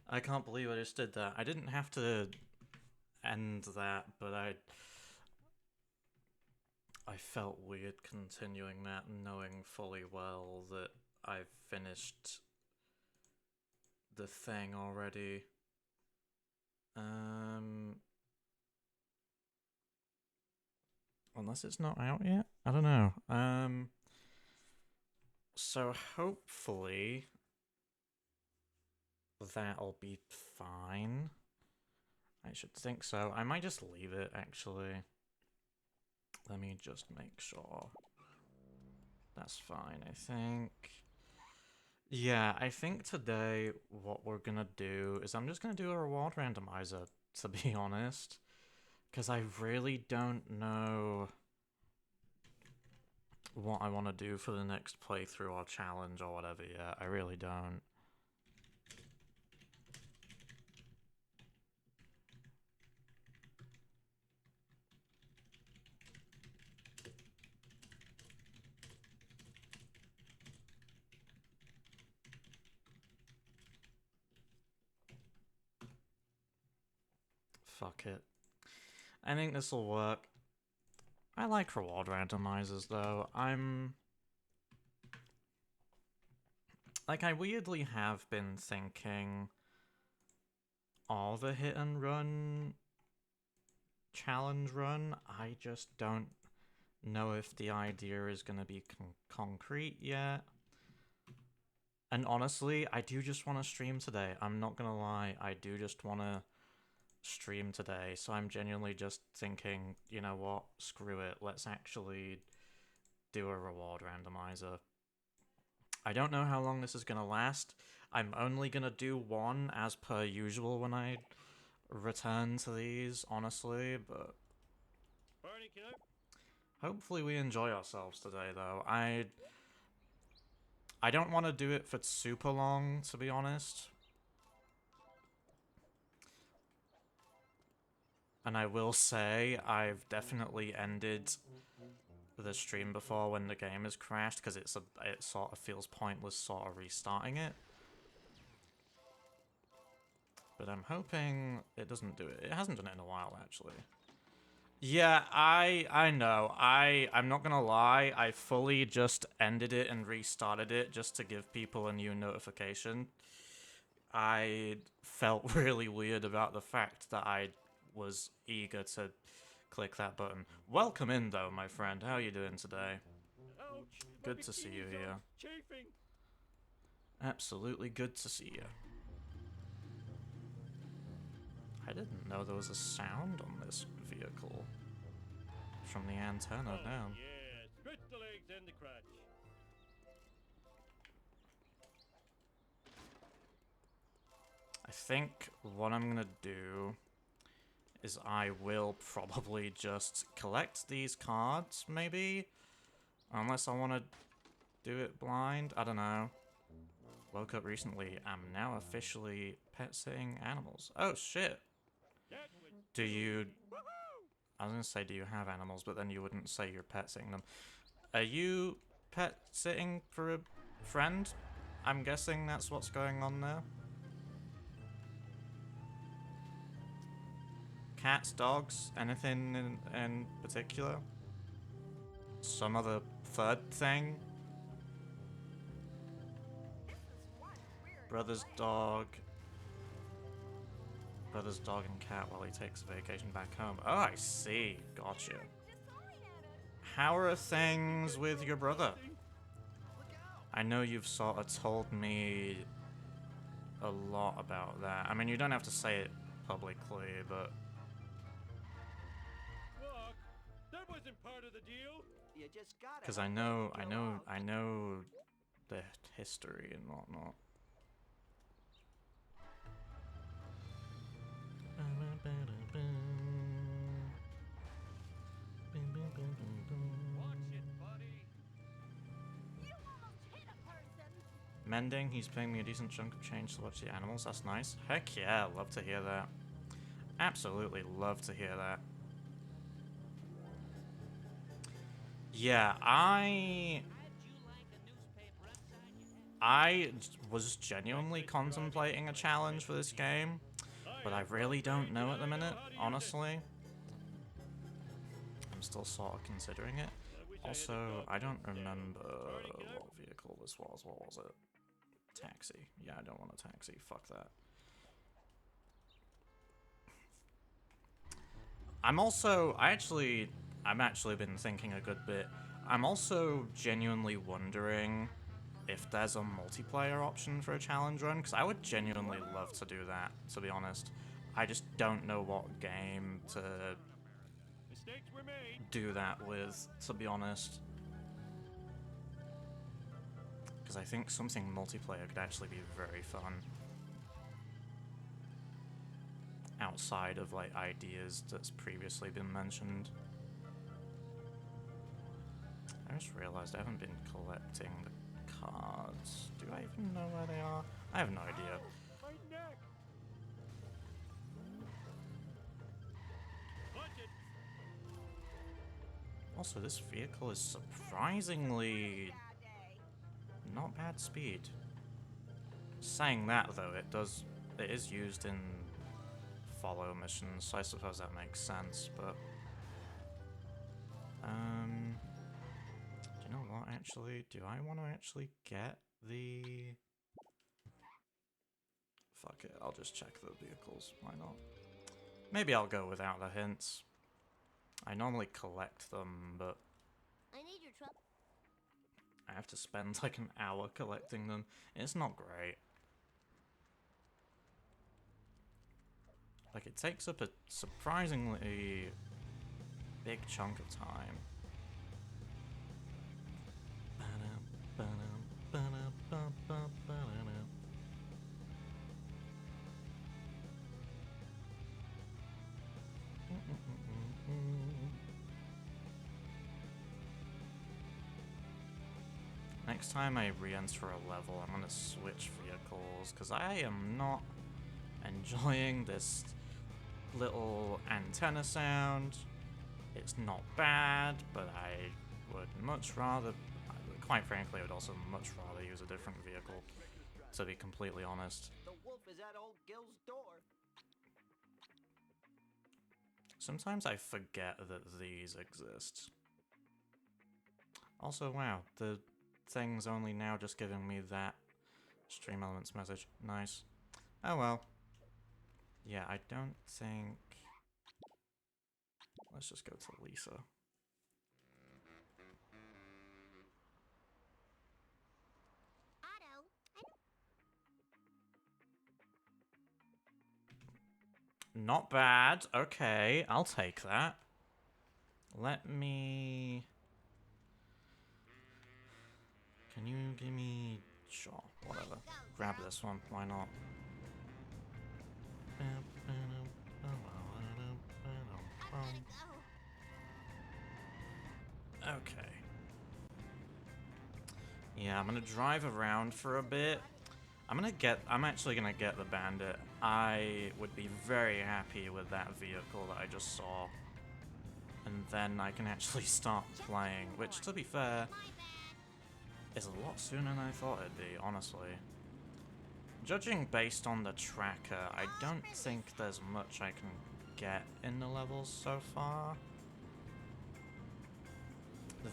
I can't believe I just did that. I didn't have to end that, but I felt weird continuing that, knowing fully well that I've finished the thing already. Um, unless it's not out yet? I don't know. So hopefully that'll be fine. I should think so. I might just leave it, actually. Let me just make sure. That's fine, I think. Yeah, I think today what we're gonna do is I'm just gonna do a reward randomizer, to be honest. Because I really don't know what I want to do for the next playthrough or challenge or whatever yet. I really don't. Fuck it. I think this will work. I like reward randomizers though. I weirdly have been thinking all the hit and run challenge run. I just don't know if the idea is going to be concrete yet. And honestly, I do just want to stream today. I'm not going to lie. I do just want to stream today. So I'm genuinely just thinking, you know what? Screw it. Let's actually do a reward randomizer. I don't know how long this is going to last. I'm only going to do one as per usual when I return to these, honestly, but hopefully we enjoy ourselves today, though. I don't want to do it for super long, to be honest. And I will say, I've definitely ended the stream before when the game has crashed, because it sort of feels pointless sort of restarting it. But I'm hoping it doesn't do it. It hasn't done it in a while, actually. Yeah, I know. I'm not gonna lie, I fully just ended it and restarted it just to give people a new notification. I felt really weird about the fact that I was eager to click that button. Welcome in though, my friend. How are you doing today? Good to see you here. Absolutely good to see you. I didn't know there was a sound on this vehicle. From the antenna down. Yeah, stretch the legs and the crotch. I think what I'm gonna do is I will probably just collect these cards, maybe? Unless I want to do it blind? I don't know. Woke up recently. I'm now officially pet sitting animals. Oh, shit. Do you... I was gonna say, do you have animals, but then you wouldn't say you're pet sitting them. Are you pet sitting for a friend? I'm guessing that's what's going on there. Cats, dogs, anything in particular? Some other third thing? Brother's dog. Brother's dog and cat while he takes a vacation back home. Oh, I see. Gotcha. How are things with your brother? I know you've sort of told me a lot about that. I mean, you don't have to say it publicly, but... Look, that wasn't part of the deal. You just gotta. Because I know the history and whatnot. Watch it, buddy. You almost hit a person. Mending, he's paying me a decent chunk of change to watch the animals. That's nice. Heck yeah, love to hear that. Absolutely love to hear that. Yeah, was genuinely contemplating a challenge for this game, but I really don't know at the minute, honestly. I'm still sort of considering it. Also, I don't remember what vehicle this was. What was it? Taxi. Yeah, I don't want a taxi. Fuck that. I'm actually been thinking a good bit. I'm also genuinely wondering if there's a multiplayer option for a challenge run, because I would genuinely love to do that, to be honest. I just don't know what game to Mistakes were made. do that with, to be honest. Because I think something multiplayer could actually be very fun. Outside of, like, ideas that's previously been mentioned. I just realized I haven't been collecting the cards. Do I even know where they are? I have no idea. My neck. Watch it. Also, this vehicle is surprisingly not bad speed. Saying that, though, it is used in follow missions, so I suppose that makes sense, but do you know what, actually? Do I want to actually get the... Fuck it, I'll just check the vehicles, why not? Maybe I'll go without the hints. I normally collect them, but I need your truck. I have to spend like an hour collecting them. It's not great. Like, it takes up a surprisingly big chunk of time. Next time I re-enter a level, I'm gonna switch vehicles, because I am not enjoying this little antenna sound. It's not bad, but I would much rather, quite frankly, I would also much rather use a different vehicle, to be completely honest. The wolf is at old Gil's door. Sometimes I forget that these exist. Also, wow, the thing's only now just giving me that stream elements message. Nice. Oh well. Yeah, I don't think... Let's just go to Lisa. Otto, Not bad. Okay, I'll take that. Let me... Can you give me... Sure, whatever. Grab this one, why not? Okay. Yeah, I'm gonna drive around for a bit. I'm actually gonna get the bandit. I would be very happy with that vehicle that I just saw. And then I can actually start playing, which, to be fair, is a lot sooner than I thought it'd be, honestly. Judging based on the tracker, I don't think there's much I can get in the levels so far.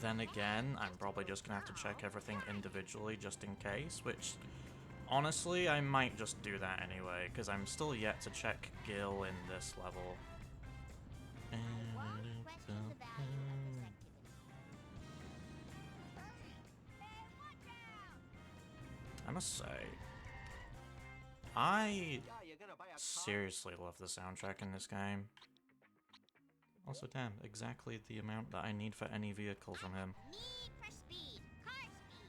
Then again, I'm probably just gonna have to check everything individually just in case, which, honestly, I might just do that anyway, because I'm still yet to check Gil in this level. I must say, I seriously love the soundtrack in this game. Also, damn, exactly the amount that I need for any vehicle from him. Need for speed, car speed.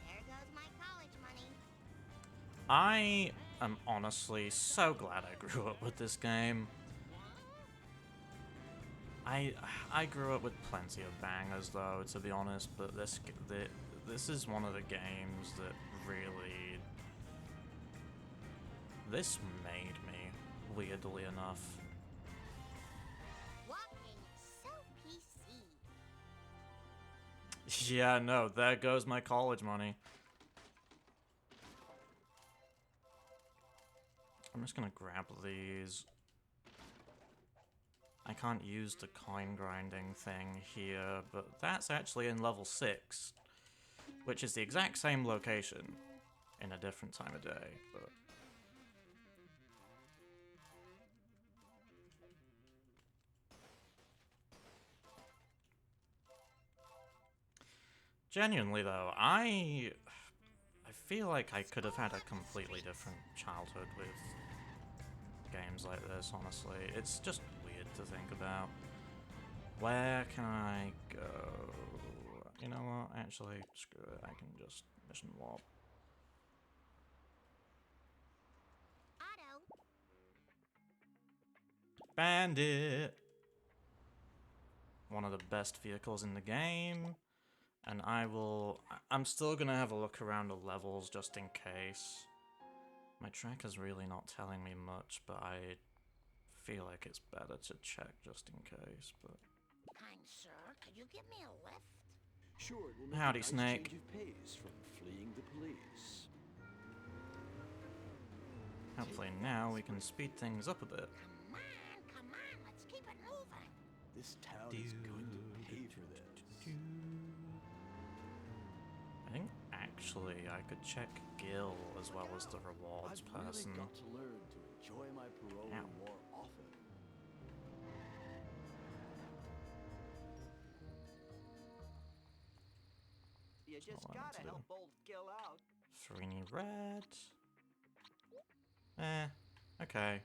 There goes my college money. I am honestly so glad I grew up with this game. I grew up with plenty of bangers though, to be honest, but this is one of the games that really... This made me, weirdly enough. Walking so PC. Yeah, no, there goes my college money. I'm just gonna grab these. I can't use the coin grinding thing here, but that's actually in level 6, which is the exact same location in a different time of day, but... Genuinely though, I feel like I could have had a completely different childhood with games like this, honestly. It's just weird to think about. Where can I go? You know what? Actually, screw it. I can just mission warp. Otto. Bandit! One of the best vehicles in the game. And I'm still gonna have a look around the levels just in case. My tracker's really not telling me much, but I feel like it's better to check just in case, but... Kind sir, could you give me a lift? Sure, it will make Howdy, a nice Snake. change of pace from fleeing the police. Hopefully now we can speed things up a bit. Come on, let's keep it moving. This town is going to pay for this. I think actually I could check Gil as well as the rewards I've person. really got to learn to enjoy my parole Ow. more often. You just what I meant gotta to do. help old Gil out. Farini red. Okay. I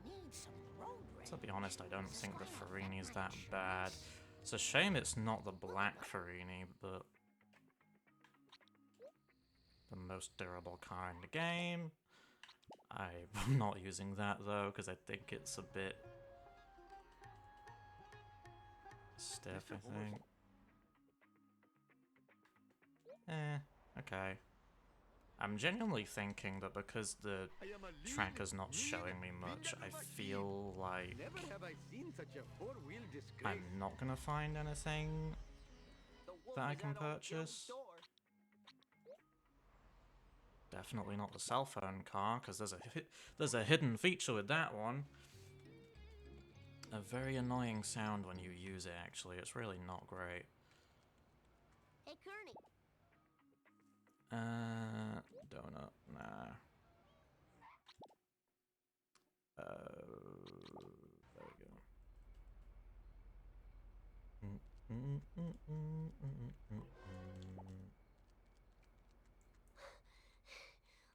need some road rage. To be honest, I don't think the Farini's that bad. It's a shame it's not the black Farini, but the most durable car in the game. I'm not using that though, because I think it's a bit stiff, I think. Okay. I'm genuinely thinking that because the tracker's not showing me much, I feel like Never have I seen such a four-wheel disgrace. I'm not gonna find anything The wolf that I is can at old Gil's purchase. door. Definitely not the cell phone car, because there's a hidden feature with that one. A very annoying sound when you use it, actually. It's really not great. Hey, Kearney. Donut, nah. There we go.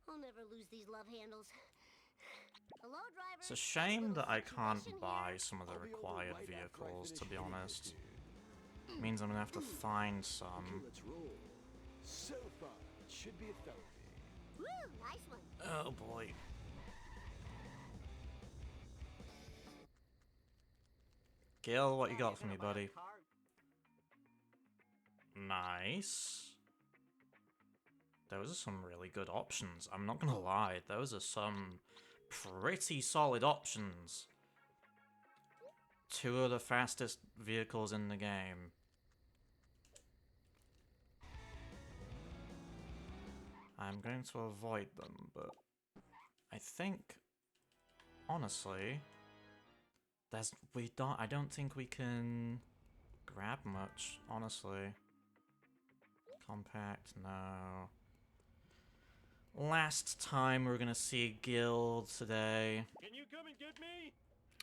I'll never lose these love handles. Hello, driver. It's a shame that I can't Situation buy here. some of the I'll be over required right after I vehicles, to finish be hitting honest. this dude. Means I'm gonna have to find Okay, some. let's roll. So far, it should be a felony. Woo, nice one. Oh boy. Gil, what you Yeah, got you're for me, gonna buy a buddy? car? Nice. Those are some really good options. I'm not gonna lie, those are some pretty solid options. Two of the fastest vehicles in the game. I'm going to avoid them, but I think, honestly, I don't think we can grab much, honestly. Compact, no. Last time we're gonna see Guild today. Can you come and get me?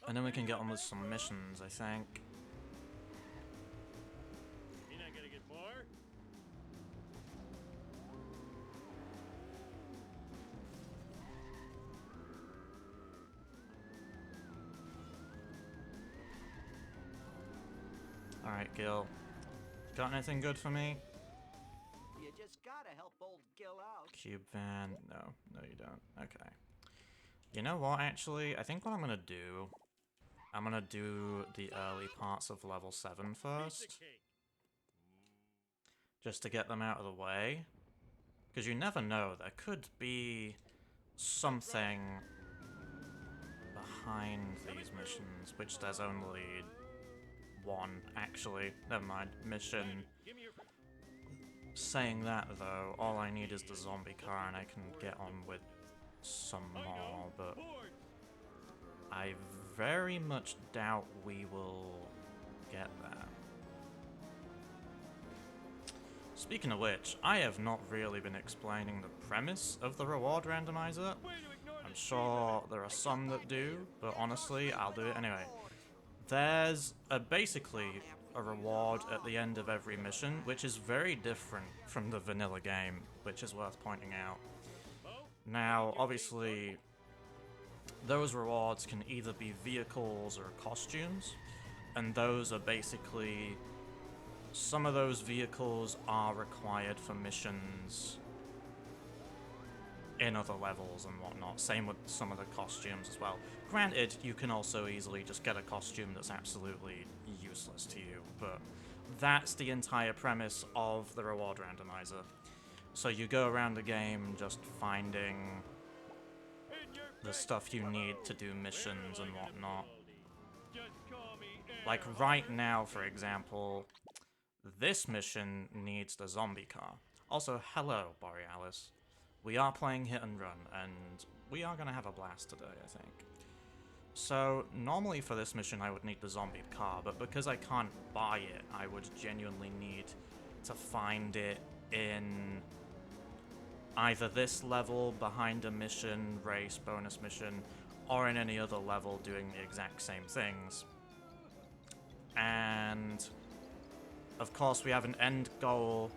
And then we can get on with some missions, I think. You're not gonna get more? Alright, Gil. Got anything good for me? You just gotta help old Gil out. Cube van. No, you don't. Okay. You know what, actually? I think what I'm gonna do... I'm gonna do the early parts of level 7 Piece first. of cake. Just to get them out of the way. Because you never know, there could be something behind these missions, which there's only one, actually. Never mind. Mission. Give me your... Saying that, though, all I need is the zombie car and I can get on with some I more, know. but Boards. I very much doubt we will get that. Speaking of which, I have not really been explaining the premise of the reward randomizer. Way to ignore I'm the sure there are some that do, but honestly, I'll do it anyway. There's basically a reward at the end of every mission, which is very different from the vanilla game, which is worth pointing out. Now, obviously, those rewards can either be vehicles or costumes, and those are basically... Some of those vehicles are required for missions in other levels and whatnot. Same with some of the costumes as well. Granted, you can also easily just get a costume that's absolutely useless to you, but that's the entire premise of the reward randomizer. So you go around the game just finding the stuff you need to do missions and whatnot. Like right now, for example, this mission needs the zombie car. Also, hello, Borealis. We are playing Hit and Run, and we are going to have a blast today, I think. So, normally for this mission I would need the zombie car, but because I can't buy it, I would genuinely need to find it in either this level behind a mission, race, bonus mission, or in any other level doing the exact same things. And of course we have an end goal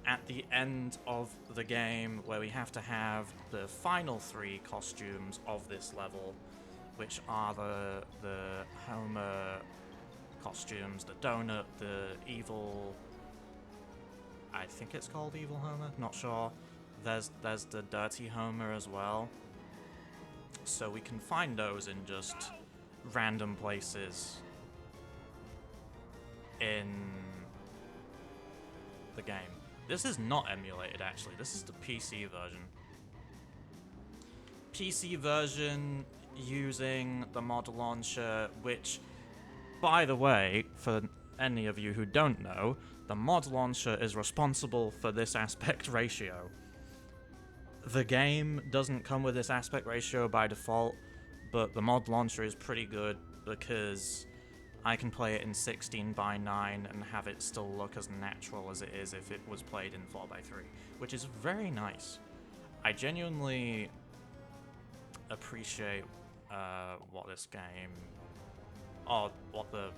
at the end of the game where we have to have the final 3 costumes of this level, which are the Homer costumes, the donut, the evil... I think it's called Evil Homer, not sure. There's the Dirty Homer as well. So we can find those in just random places in the game. This is not emulated, actually. This is the PC version. PC version using the mod launcher, which, by the way, for any of you who don't know, the mod launcher is responsible for this aspect ratio. The game doesn't come with this aspect ratio by default, but the mod launcher is pretty good because I can play it in 16:9 and have it still look as natural as it is if it was played in 4:3, which is very nice. I genuinely appreciate what this game, or what the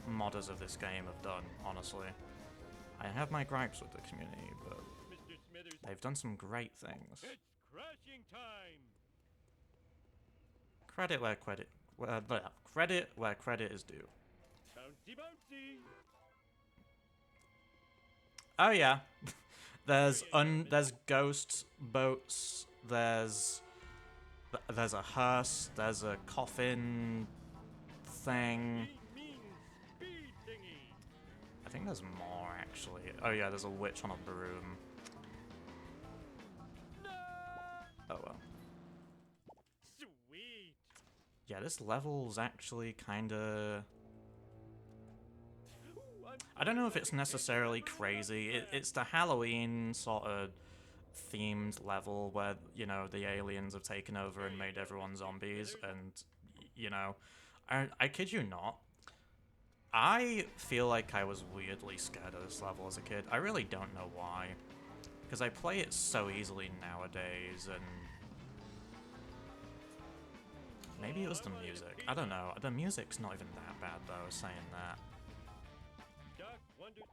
modders of this game have done, honestly. I have my gripes with the community, but Mr. Smithers, they've done some great things. it's crashing time. Credit where credit is due. Bouncy, bouncy. Oh yeah, there's ghost boats. There's a hearse. There's a coffin thing. He means speed thingy. I think there's more actually. Oh yeah, there's a witch on a broom. Oh well. Sweet. Yeah, this level's actually kinda... Ooh, I don't know if it's necessarily crazy. It's the Halloween sort of themed level where, you know, the aliens have taken over and made everyone zombies, and, you know, I kid you not, I feel like I was weirdly scared of this level as a kid. I really don't know why, because I play it so easily nowadays, and maybe it was the music. I don't know. The music's not even that bad, though, saying that. Doc wonders.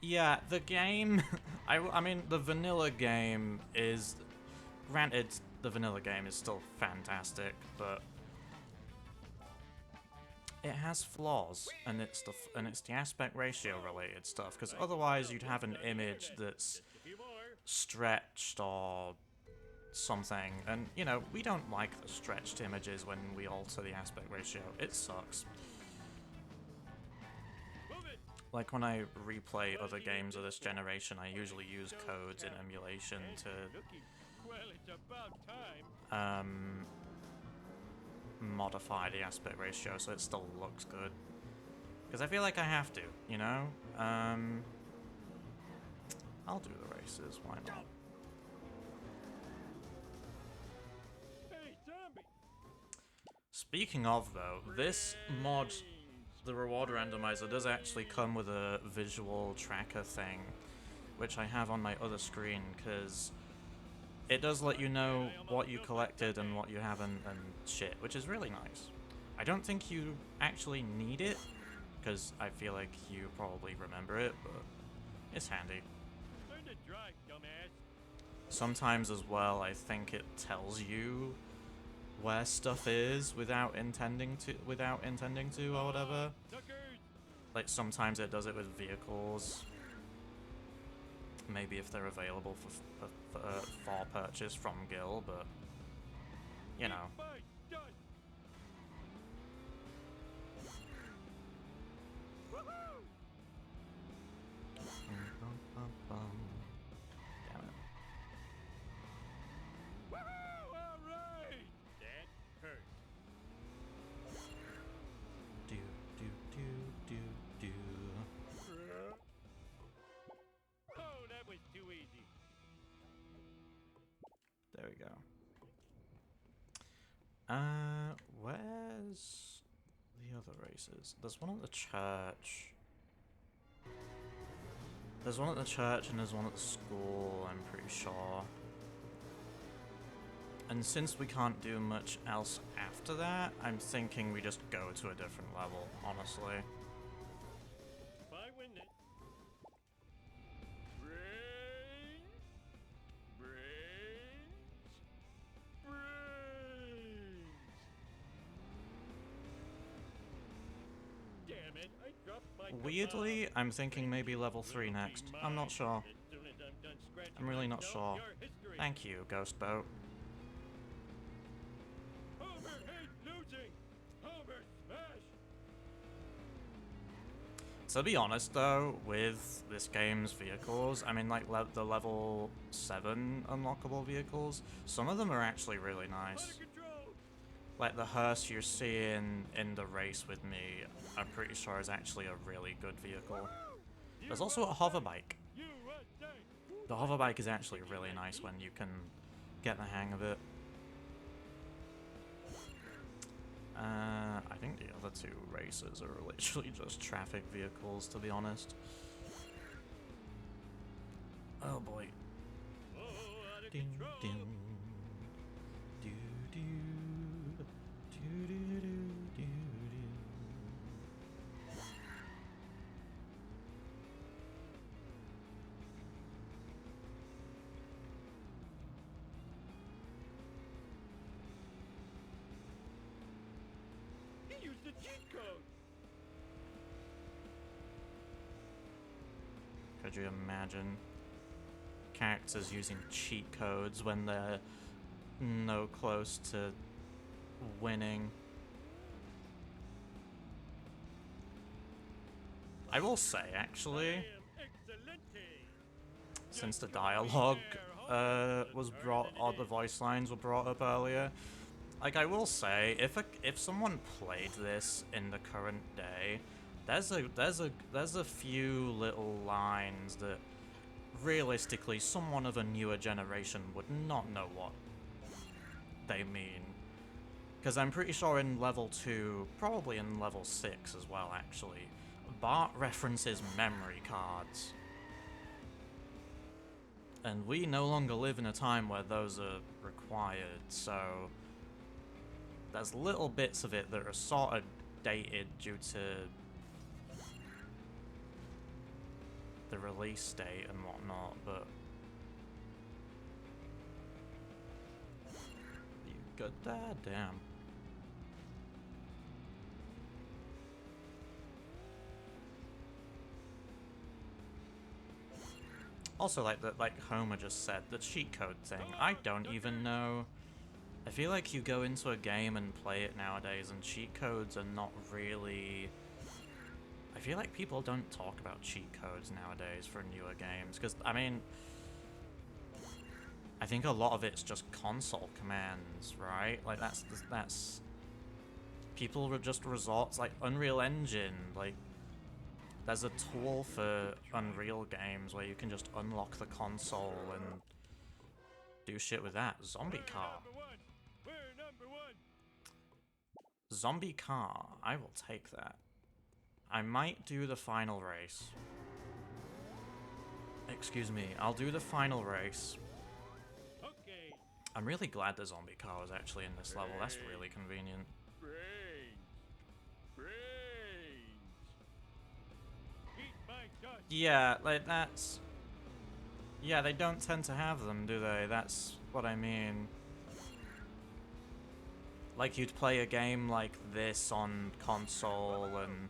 Yeah, the game... I mean, the vanilla game is... Granted, the vanilla game is still fantastic, but... it has flaws, and it's the aspect ratio related stuff, because otherwise you'd have an image that's Just a few more. stretched or something, and, you know, we don't like the stretched images when we alter the aspect ratio. It sucks. Move it. Like when I replay other games of this generation, I usually use codes in emulation to Looky. Well, it's about time. modify the aspect ratio so it still looks good. Because I feel like I have to, you know? I'll do the races, why not? Speaking of, though, this mod, the reward randomizer, does actually come with a visual tracker thing, which I have on my other screen, because it does let you know what you collected and what you haven't and shit, which is really nice. I don't think you actually need it, because I feel like you probably remember it, but it's handy. Learn to drive, dumbass. Sometimes as well, I think it tells you where stuff is without intending to, or whatever. Suckers. Like sometimes it does it with vehicles. Maybe if they're available for purchase from Gil, but you know. Bye. Done. Woohoo! Damn it. Woohoo! All right. That hurt. Do do do do do. Oh, that was too easy. There we go. Where's the other races? There's one at the church. There's one at the church and there's one at the school, I'm pretty sure. And since we can't do much else after that, I'm thinking we just go to a different level, honestly. If I win it. Brains. Damn it, I dropped my Weirdly, kebab. I'm thinking maybe level 3 next. I'm not sure. As soon as I'm done scratching I'm really not myself, sure. your history. Thank you, Ghost Boat. Homer hates losing. Homer smash. To be honest though, with this game's vehicles, I mean like the level 7 unlockable vehicles, some of them are actually really Out nice. of control. Like the hearse you're seeing in the race with me, I'm pretty sure is actually a really good vehicle. There's also a hover bike. USA. The hover bike is actually really nice when you can get the hang of it. I think the other two races are literally just traffic vehicles, to be honest. Oh boy. Oh, out of Ding control. ding. Do do. Do do do do do. He used the cheat code. Could you imagine characters using cheat codes when they're no close to winning? I will say, actually, I am excelente. since the Just go dialogue there, was Homer. brought, or the voice lines were brought up earlier, like I will say, if someone played this in the current day, there's a few little lines that realistically someone of a newer generation would not know what they mean. Because I'm pretty sure in level 2, probably in level 6 as well actually, Bart references memory cards. And we no longer live in a time where those are required, so there's little bits of it that are sort of dated due to the release date and whatnot, but you got that? Damn. Also, like Homer just said, the cheat code thing, I don't even know. I feel like you go into a game and play it nowadays and cheat codes are not really... I feel like people don't talk about cheat codes nowadays for newer games, because, I mean, I think a lot of it's just console commands, right? Like, that's... People would just resort, like, Unreal Engine, like, there's a tool for Unreal games where you can just unlock the console and do shit with that. Zombie car. We're number one. Zombie car. I will take that. I might do the final race. Excuse me. I'll do the final race. Okay. I'm really glad the zombie car was actually in this level. That's really convenient. Brains. Brains. Eat my dust. Yeah, like that's... Yeah, they don't tend to have them, do they? That's what I mean. Like, you'd play a game like this on console, and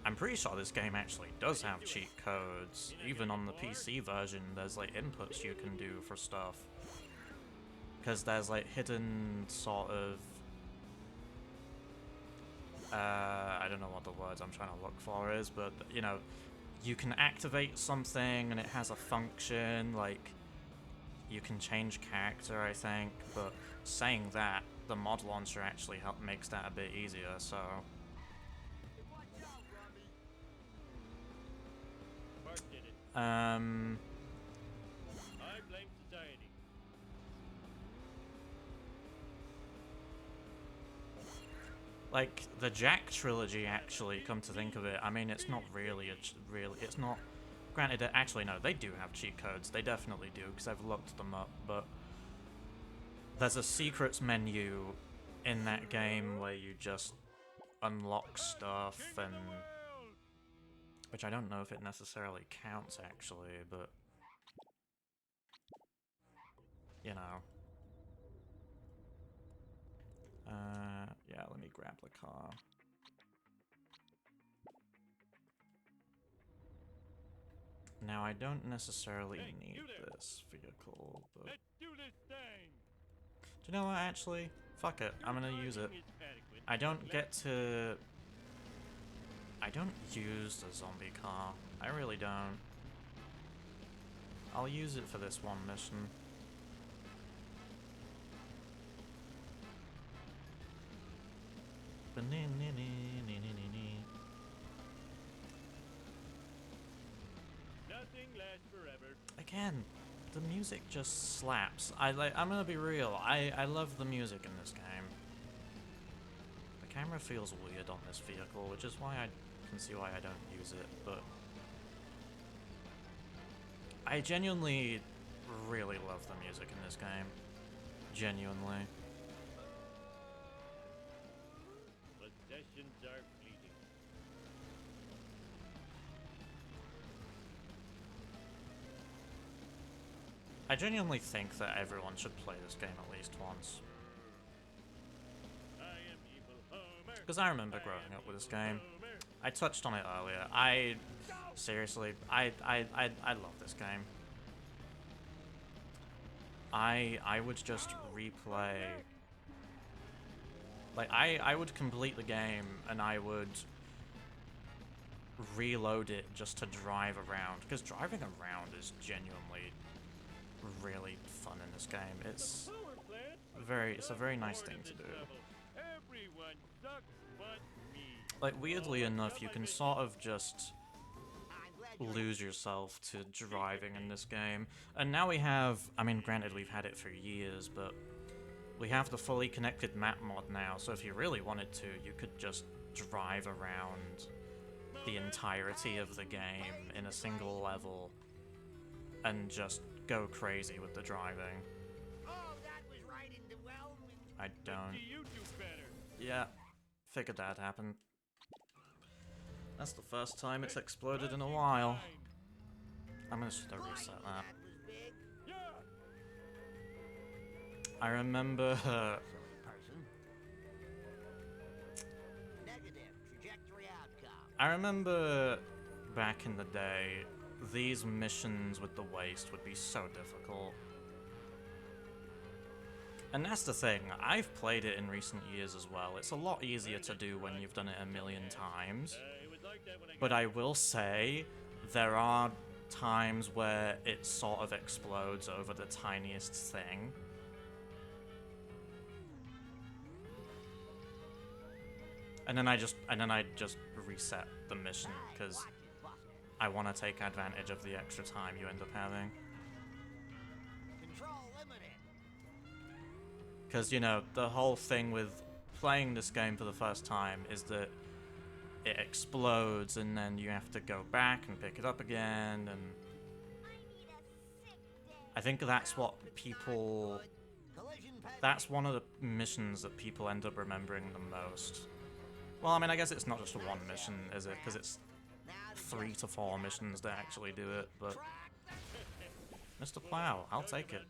I'm pretty sure this game actually does have cheat codes. Even on the PC version, there's like inputs you can do for stuff. Because there's like hidden sort of... I don't know what the words I'm trying to look for is, but, you know, you can activate something and it has a function, like, you can change character, I think, but saying that, the mod launcher actually makes that a bit easier, so... Mark did it. Um... I blame society. Like, the Jack trilogy, actually, come to think of it, I mean, it's not really it's not... Granted, actually, no, they do have cheat codes, they definitely do, because I've looked them up, but... There's a secrets menu in that game where you just unlock stuff, and... Which I don't know if it necessarily counts, actually, but... You know. Yeah, let me grab the car. Now, I don't necessarily need this vehicle, but... Let's do this thing. Do you know what, actually? Fuck it, I'm gonna use it. I don't get to... I don't use the zombie car. I really don't. I'll use it for this one mission. Nothing lasts forever. Again, the music just slaps. I'm gonna be real. I love the music in this game. The camera feels weird on this vehicle, which is why I can see why I don't use it, but I genuinely really love the music in this game. Genuinely. Possessions are fleeting. I genuinely think that everyone should play this game at least once. I am evil Homer. Because I remember growing up with this game. I touched on it earlier. Seriously, I love this game. I would just replay... Like, I would complete the game, and I would reload it just to drive around. Because driving around is genuinely really fun in this game. It's a very nice thing to do. Everyone sucks but me. Like, weirdly enough, you can sort of just lose yourself to driving in this game. And now we have, I mean, granted we've had it for years, but we have the fully connected map mod now, so if you really wanted to, you could just drive around the entirety of the game in a single level and just go crazy with the driving. Oh, that was right in the well. I don't... Do you do better? Yeah, figured that happened. That's the first time it's exploded in a while. I'm gonna just reset that. That was big. Yeah. I remember... Silly person. Negative trajectory outcome. I remember back in the day, these missions with the waste would be so difficult. And that's the thing, I've played it in recent years as well. It's a lot easier to do when you've done it a million times. It was like that when I But I will say, there are times where it sort of explodes over the tiniest thing. And then I just reset the mission, because I want to take advantage of the extra time you end up having. Control limited. Because, you know, the whole thing with playing this game for the first time is that it explodes and then you have to go back and pick it up again, and I think that's what people... That's one of the missions that people end up remembering the most. Well, I mean, I guess it's not just one mission, is it? Because it's 3 to 4 missions that actually do it, but... Mr. Plow, I'll take it.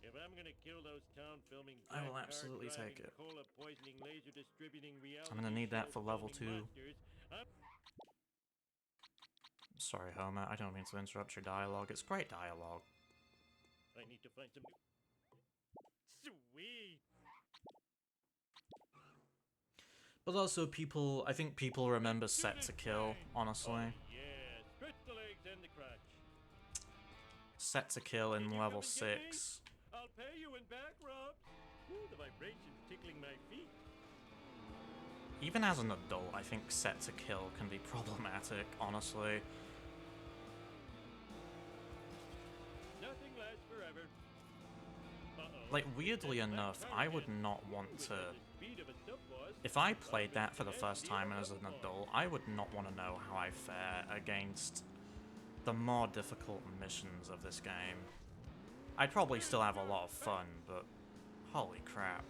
If I'm gonna kill those town filming I will black absolutely card take driving, it. cola poisoning, laser distributing, I'm gonna need that for level 2. monsters, Sorry, Homer, I don't mean to interrupt your dialogue. It's great dialogue. I need to find some sweet. But also people, I think people remember Set to Kill, honestly. Yeah, stretch the legs and the crotch. Set to Kill in Can you level come and get me? 6. I'll pay you in back rubs. Ooh, the vibrations tickling my feet. Even as an adult, I think Set to Kill can be problematic, honestly. Nothing lasts forever. Like, weirdly enough, I would not want to... If I played that for the first time as an adult, I would not want to know how I fare against the more difficult missions of this game. I'd probably still have a lot of fun, but holy crap.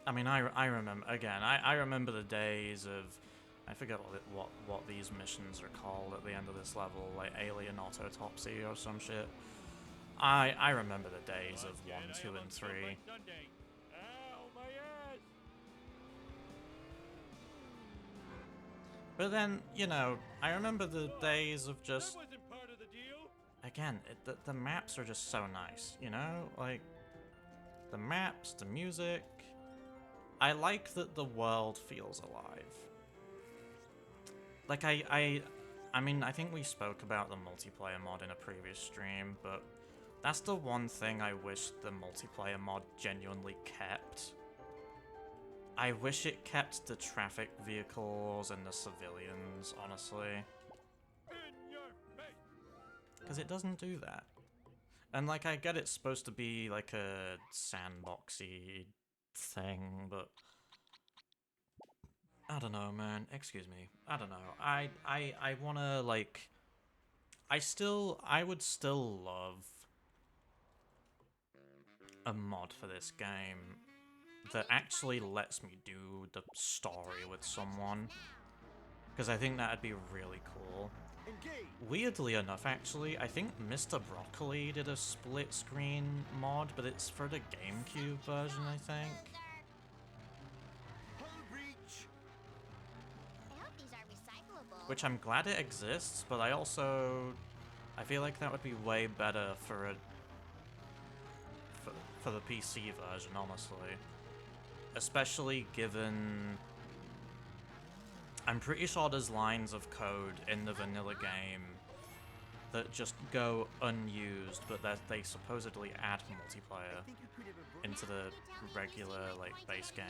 I mean, I remember, again, I remember the days of, I forget what these missions are called at the end of this level, like Alien Autopsy or some shit. I remember the days of 1, 2, and 3. Ow, my ass! But then, you know, I remember the days of just, That wasn't part of the deal. again, the maps are just so nice, you know? Like, the maps, the music. I like that the world feels alive. Like, I mean, I think we spoke about the multiplayer mod in a previous stream, but that's the one thing I wish the multiplayer mod genuinely kept. I wish it kept the traffic vehicles and the civilians, honestly. In your face. Because it doesn't do that. And, like, I get it's supposed to be, like, a sandboxy thing, but... I don't know, man. Excuse me. I don't know. I wanna, like... I would still love a mod for this game that actually lets me do the story with someone. Because I think that'd be really cool. Engage. Weirdly enough, actually, I think Mr. Broccoli did a split screen mod, but it's for the GameCube version, I think. Hull breach. I hope these are recyclable. Which I'm glad it exists, but I also... I feel like that would be way better for a... for the PC version, honestly. Especially given... I'm pretty sure there's lines of code in the vanilla game that just go unused, but that they supposedly add multiplayer Think you could have a into the regular, like, base game,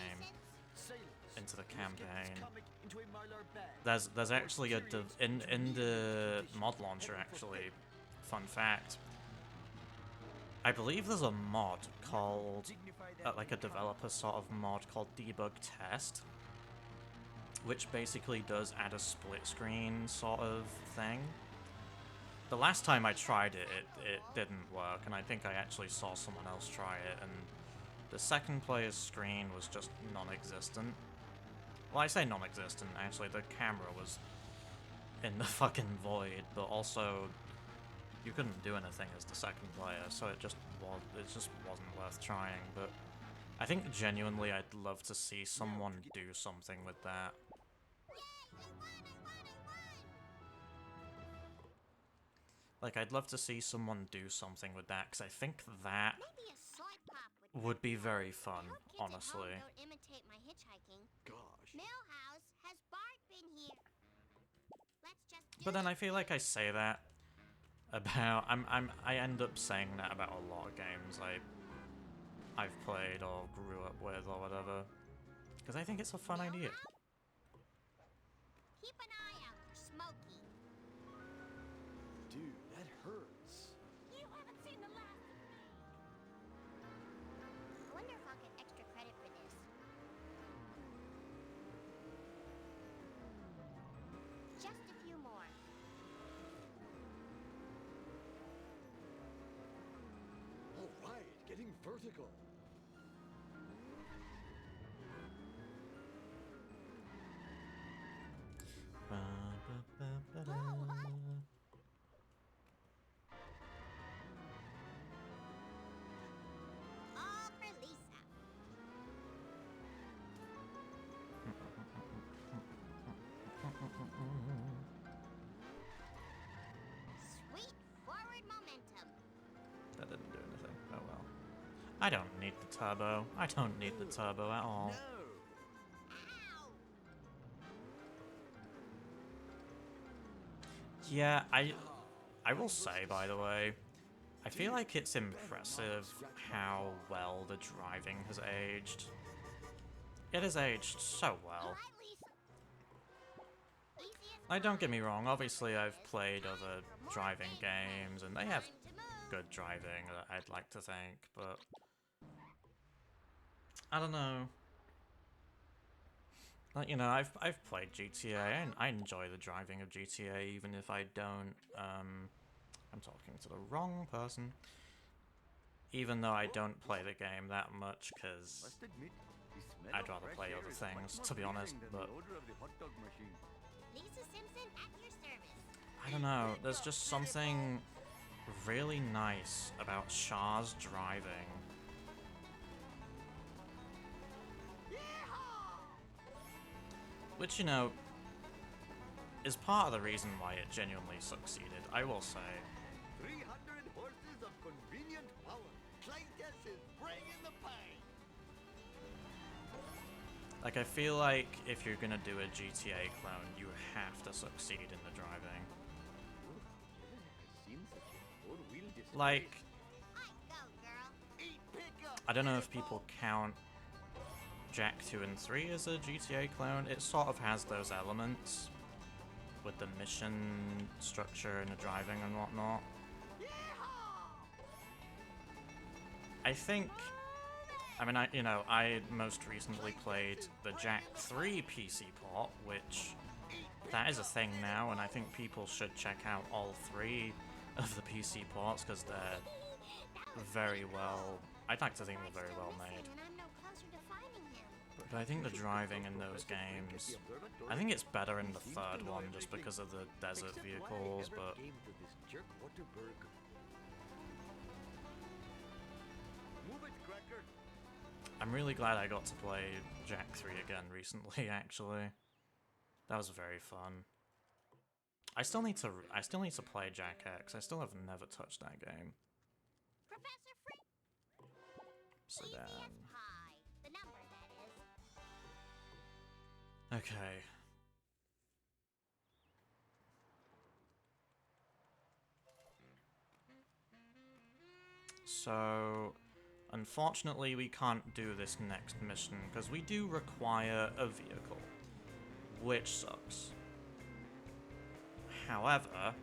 sailors. into the Let's get this campaign. comic into a Mylar bag. There's actually a in the mod launcher, actually, fun fact, I believe there's a mod called like a developer sort of mod called Debug Test, which basically does add a split screen sort of thing. The last time I tried it, it didn't work, and I think I actually saw someone else try it, and the second player's screen was just non-existent. Well, I say non-existent, actually, the camera was in the fucking void, but also you couldn't do anything as the second player, so it just wasn't worth trying. But I think genuinely I'd love to see someone do something with that. Like, I'd love to see someone do something with that, because I think that Maybe a soy pop would be very fun, I hope kids at home honestly. don't imitate my hitchhiking. Gosh. Millhouse, has Bart been here? Let's just do But then it. I feel like I say that about I end up saying that about a lot of games. I've played or grew up with or whatever. Because I think it's a fun idea. Keep an eye out for Smokey. Dude, that hurts. You haven't seen the last of me. I wonder if I'll get extra credit for this. Just a few more. All right, getting vertical. All for Lisa. Sweet forward momentum. That didn't do anything. Oh well. I don't need the turbo. I don't need the turbo at all. No. Ow! Yeah, I will say, by the way, I feel like it's impressive how well the driving has aged. It has aged so well. Hi, Lisa. Easiest Like, don't get line. me wrong, obviously I've played other driving games, and they have Time to move. good driving, I'd like to think, but I don't know. Like, you know, I've played GTA, and I enjoy the driving of GTA, even if I don't, I'm talking to the wrong person. Even though I don't play the game that much, because Must admit, the smell I'd of rather fresh play air other is things, much to be more honest, pleasing than but the odor of the hot dog machine. Lisa Simpson at your service. I don't know, there's just something really nice about Shar's driving. Which, you know, is part of the reason why it genuinely succeeded, I will say. 300 horses of convenient power. Clytus is bringing the pain. Like, I feel like if you're gonna do a GTA clone, you have to succeed in the driving. I've seen such a four-wheel display. Like, I go, girl. Eat pickup. I don't know if people count Jack 2 and 3 as a GTA clone. It sort of has those elements with the mission structure and the driving and whatnot. I think, I mean, I most recently played the Jack 3 PC port, which that is a thing now, and I think people should check out all three of the PC ports because they're very well, I'd like to think they're very well made. And I'm no closer to finding him. But I think the driving in those games, I think it's better in the third one just because of the desert vehicles, but Came to this jerk Waterberg. Move it, Cracker. I'm really glad I got to play Jack 3 again recently, actually. That was very fun. I still need to play Jack X. I still have never touched that game. Professor Free. So Easy then, as pie. The number, that is. okay. So, unfortunately we can't do this next mission because we do require a vehicle, which sucks. However,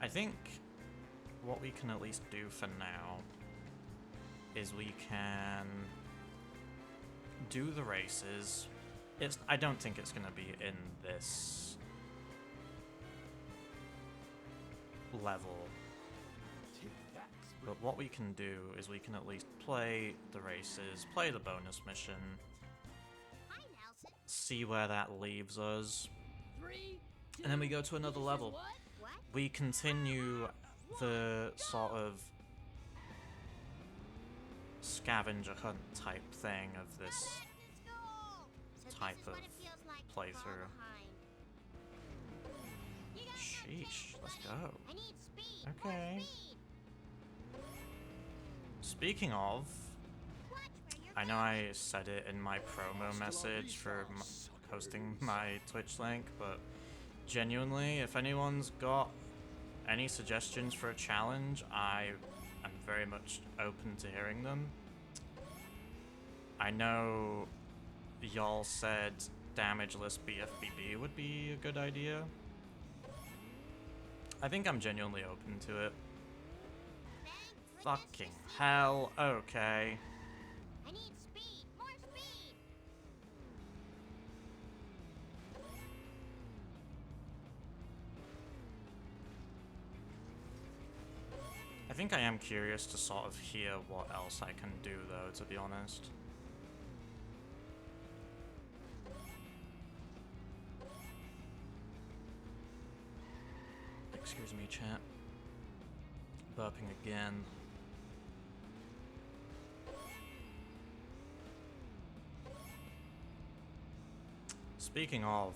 I think what we can at least do for now is we can do the races. I don't think it's going to be in this level, Take that. but what we can do is we can at least play the races, play the bonus mission, Hi, Nelson. see where that leaves us, 3, 2, and then we go to another you said level. What? What? We continue the sort of scavenger hunt type thing of this. Let's go. So type this is what of it feels like to fall playthrough. behind. You guys have Sheesh, tickets, let's buddy. go. I need speed. More Okay. speed. Speaking of, Watch where you're I know going. I said it in my promo message for hosting my Twitch link, but genuinely, if anyone's got any suggestions for a challenge, I am very much open to hearing them. I know y'all said damageless BFBB would be a good idea. I think I'm genuinely open to it. Thanks, Fucking hell, okay. I need speed. More speed. I think I am curious to sort of hear what else I can do though, to be honest. Excuse me, chat. Burping again. Speaking of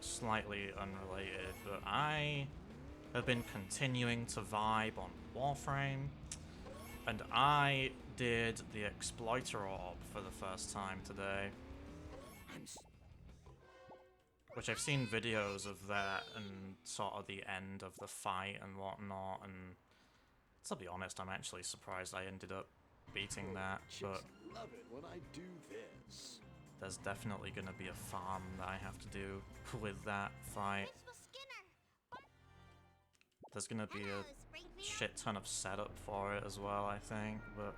slightly unrelated, but I have been continuing to vibe on Warframe, and I did the Exploiter Orb for the first time today. Which I've seen videos of that and sort of the end of the fight and whatnot, and to be honest, I'm actually surprised I ended up beating that, but Just love it when I do this. there's definitely gonna be a farm that I have to do with that fight. Principal Skinner. There's gonna be Hello, a Springfield. shit ton of setup for it as well, I think, but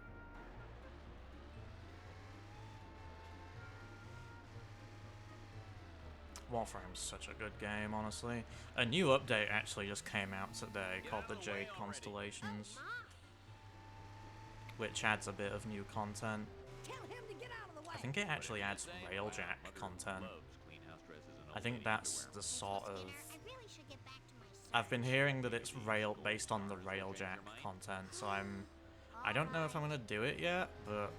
Warframe's such a good game, honestly. A new update actually just came out today called the Jade Constellations, which adds a bit of new content. Tell him to get out of the way. I think it actually adds Railjack content. I think that's the sort of... I really should get back to my I've been hearing that it's based on the Railjack content, so I don't know if I'm gonna do it yet, but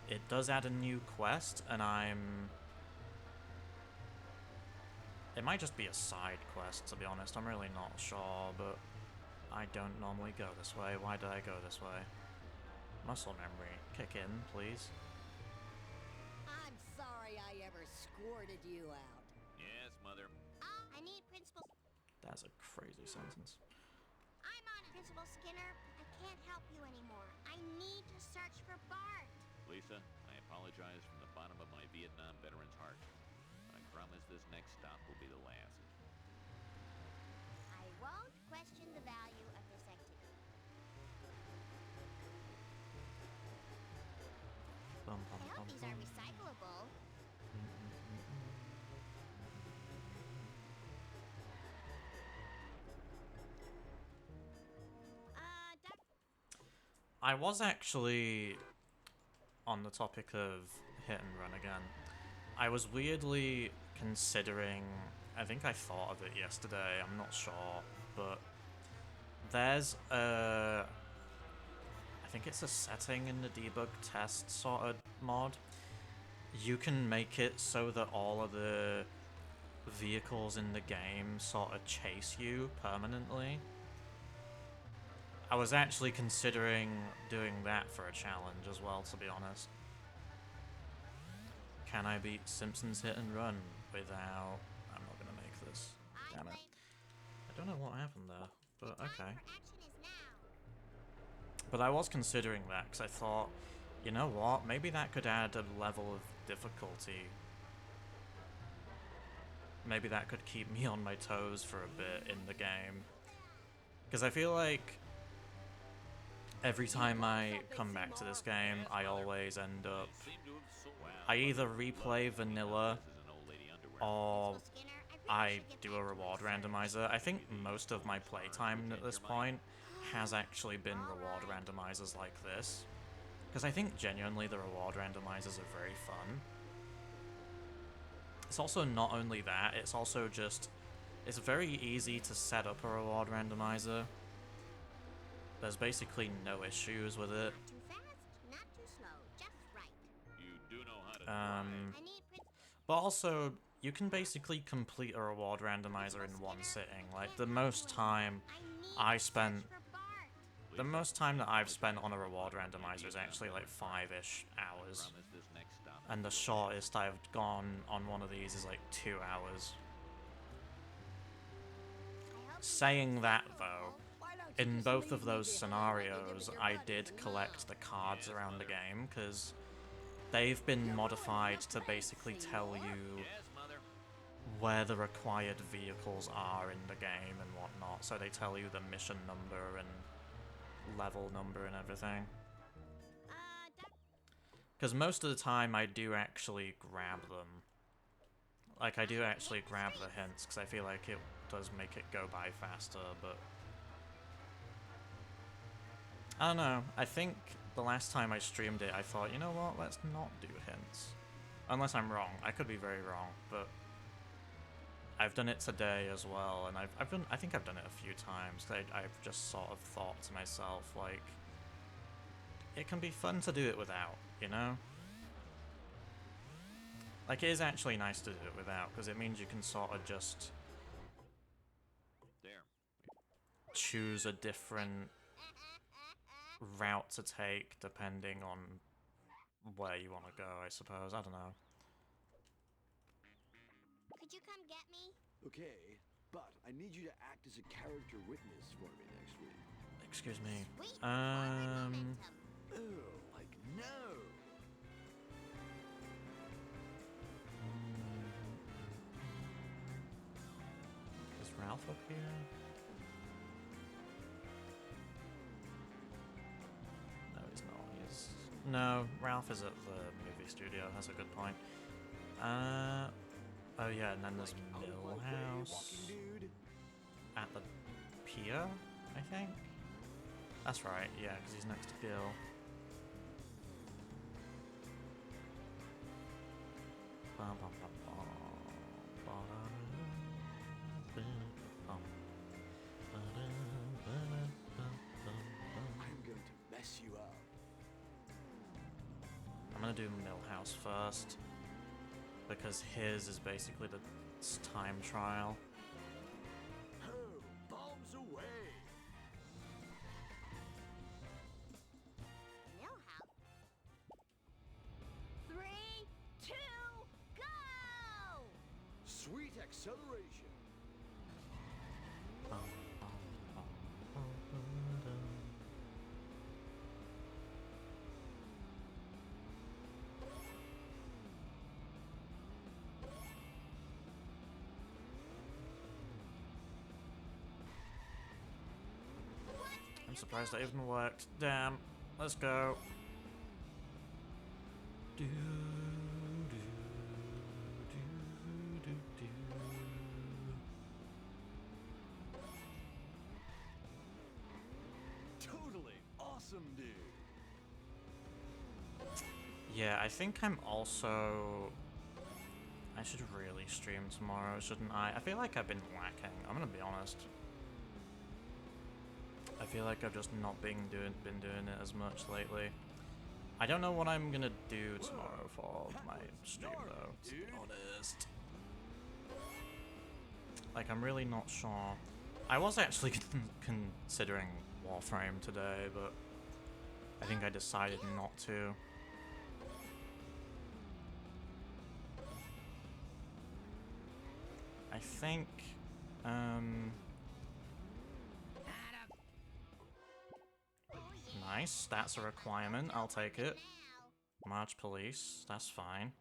it does add a new quest, and it might just be a side quest, to be honest. I'm really not sure, but I don't normally go this way. Why did I go this way? Muscle memory. Kick in, please. I'm sorry I ever squirted you out. Yes, Mother. I need Principal. That's a crazy sentence. I'm on it, Principal Skinner. I can't help you anymore. I need to search for Bart. Lisa, I apologize from the bottom of my Vietnam veteran's heart. I promise this next stop will be the last. I won't question the value of this activity. Bum, bum, I hope bum, these are bum. recyclable. I was actually on the topic of hit and run again. I was weirdly considering, I think I thought of it yesterday, I'm not sure, but there's a, I think it's a setting in the debug test sort of mod. You can make it so that all of the vehicles in the game sort of chase you permanently. I was actually considering doing that for a challenge as well, to be honest. Can I beat Simpsons Hit and Run without... I'm not gonna make this. Damn it. I don't know what happened there, but okay. But I was considering that, because I thought, you know what, maybe that could add a level of difficulty. Maybe that could keep me on my toes for a bit in the game. Because I feel like every time I come back to this game, I always end up... I either replay vanilla, or I do a reward randomizer. I think most of my playtime at this point has actually been reward randomizers like this. Because I think genuinely the reward randomizers are very fun. It's also not only that, it's also just... It's very easy to set up a reward randomizer. There's basically no issues with it. Not too fast, not too slow, just right. You do know how to drive. I need But also, you can basically complete a reward randomizer in one sitting. Like, the most time I spent... The most time that I've spent on a reward randomizer is actually like 5-ish hours. Promise this next stop. And the shortest I've gone on one of these is like 2 hours. Saying that though, in both of those scenarios, I did collect the cards around the game, because they've been modified to basically tell you Yes, Mother. where the required vehicles are in the game and whatnot. So they tell you the mission number and level number and everything. Because most of the time I do actually grab them. Like, I do actually grab the hints, because I feel like it does make it go by faster, but... I don't know, I think the last time I streamed it, I thought, you know what, let's not do hints. Unless I'm wrong, I could be very wrong, but... I've done it today as well, and I think I've done it a few times, I've just sort of thought to myself, like... It can be fun to do it without, you know? Like, it is actually nice to do it without, because it means you can sort of just There. choose a different route to take depending on where you want to go, I suppose. I don't know. Could you come get me? Okay, but I need you to act as a character witness for me next week. Excuse me. Sweet. Forward momentum. Oh, like no! Is Ralph up here? No, he's not. He's... No, Ralph is at the movie studio. That's a good point. Oh yeah, and then there's Out of my way, Millhouse walking dude. at the pier, I think? That's right, yeah, because he's next to Gil. I'm going to mess you up. I'm gonna do Millhouse first, because his is basically the time trial. Oh, bombs away! Millhouse. 3, 2, go! Sweet acceleration. I'm surprised that even worked. Damn. Let's go. Do, do, do, do, do. Totally awesome, dude. Yeah, I think I'm also... I should really stream tomorrow, shouldn't I? I feel like I've been lacking, I'm gonna be honest. I feel like I've just not been doing it as much lately. I don't know what I'm gonna do tomorrow for my stream though, to be honest. Like, I'm really not sure. I was actually considering Warframe today, but I think I decided not to. I think, nice, that's a requirement, I'll take it. March police, that's fine.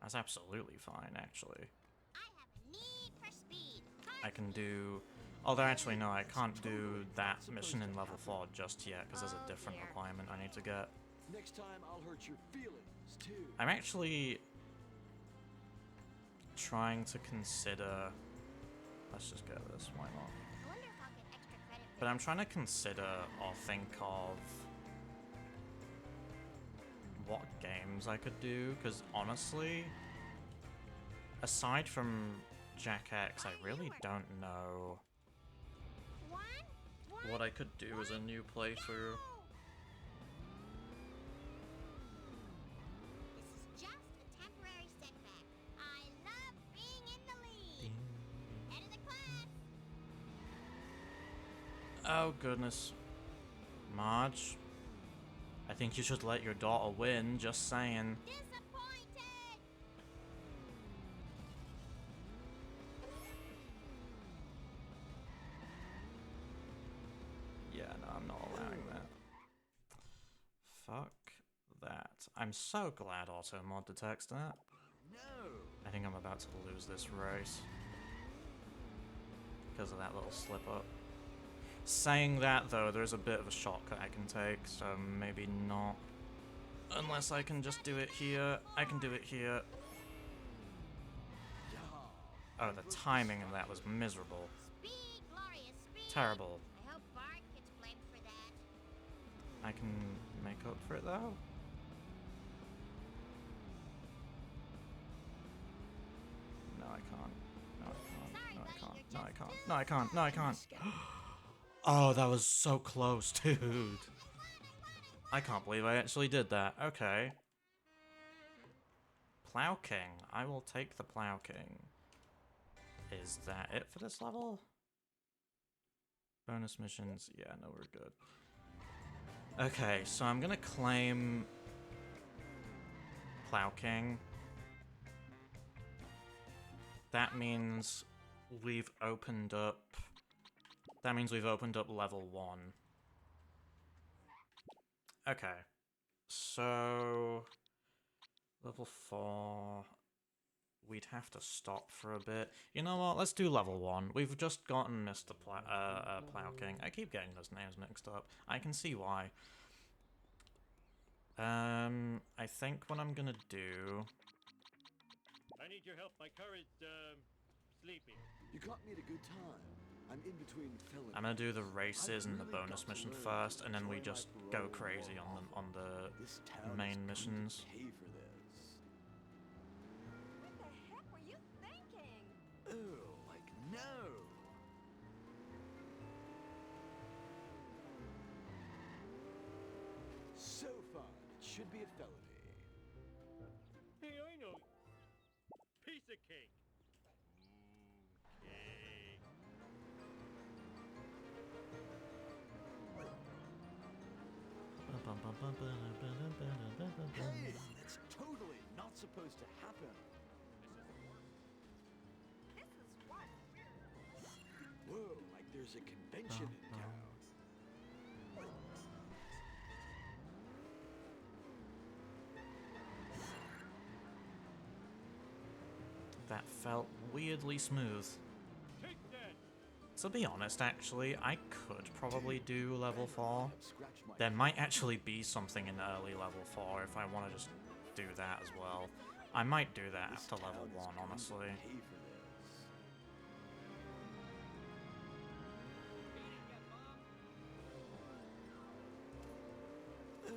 That's absolutely fine, actually. I have a need for speed. I can do... Although, actually, no, I can't do that mission in level 4 just yet, because there's a different requirement I need to get. Next time I'll hurt your feelings, too. I'm actually trying to consider... Let's just get this, why not? I wonder if I'll get extra credit for But I'm trying to consider or think of what games I could do, because honestly, aside from Jack X, I really don't know One, what I could do as a new playthrough. This is just a temporary setback. I love being in the lead. Head of the class. Oh goodness. Marge, I think you should let your daughter win, just saying. Disappointed. Yeah, no, I'm not allowing that. Fuck that. I'm so glad auto mod detects that. No! I think I'm about to lose this race because of that little slip up. Saying that though, there's a bit of a shortcut I can take, so maybe not. Unless I can just do it here. I can do it here. Oh, the timing of that was miserable. Speed, glorious speed. Terrible. I hope Bart gets blamed for that. I can make up for it though. No, I can't. No, I can't. No, I can't. No, I can't. No, I can't. No, I can't. Oh, that was so close, dude. I can't believe I actually did that. Okay. Plow King. I will take the Plow King. Is that it for this level? Bonus missions? Yeah, no, we're good. Okay, so I'm gonna claim Plow King. That means we've opened up... That means we've opened up level 1. Okay. So... Level 4... We'd have to stop for a bit. You know what? Let's do level 1. We've just gotten Mr. Plow King. I keep getting those names mixed up. I can see why. I think what I'm gonna do... I need your help. My car is, sleeping. You caught me at a good time. I'm in between felonies. I'm gonna do the races and the bonus mission first, and then we just go crazy on the This town main is missions. gonna pay for this. What the heck were you thinking? Oh, like no! So fun. It should be a felony. Hey, I know. Piece of cake. Okay. Hey, that's totally not supposed to happen. This is what we're... Whoa, like there's a convention in town. That felt weirdly smooth. Take that. To be honest, actually, I could probably do level 4. Scratch my There might actually be something in early level 4 if I want to just do that as well. I might do that This after level town is 1, going to honestly. pay for this. Oh,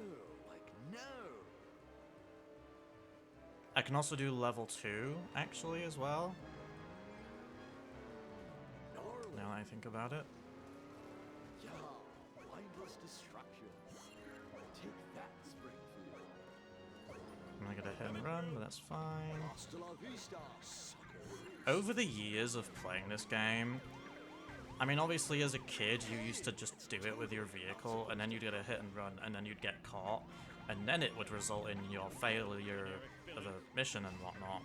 like no! I can also do level 2, actually, as well. Gnarly. Now that I think about it. Yeah, mindless destruction. Take that, Springfield. I'm gonna get a hit and run, but that's fine. Hasta la vista, suckers. Over the years of playing this game, I mean, obviously as a kid, you used to just do it with your vehicle, and then you'd get a hit and run, and then you'd get caught, and then it would result in your failure of a mission and whatnot.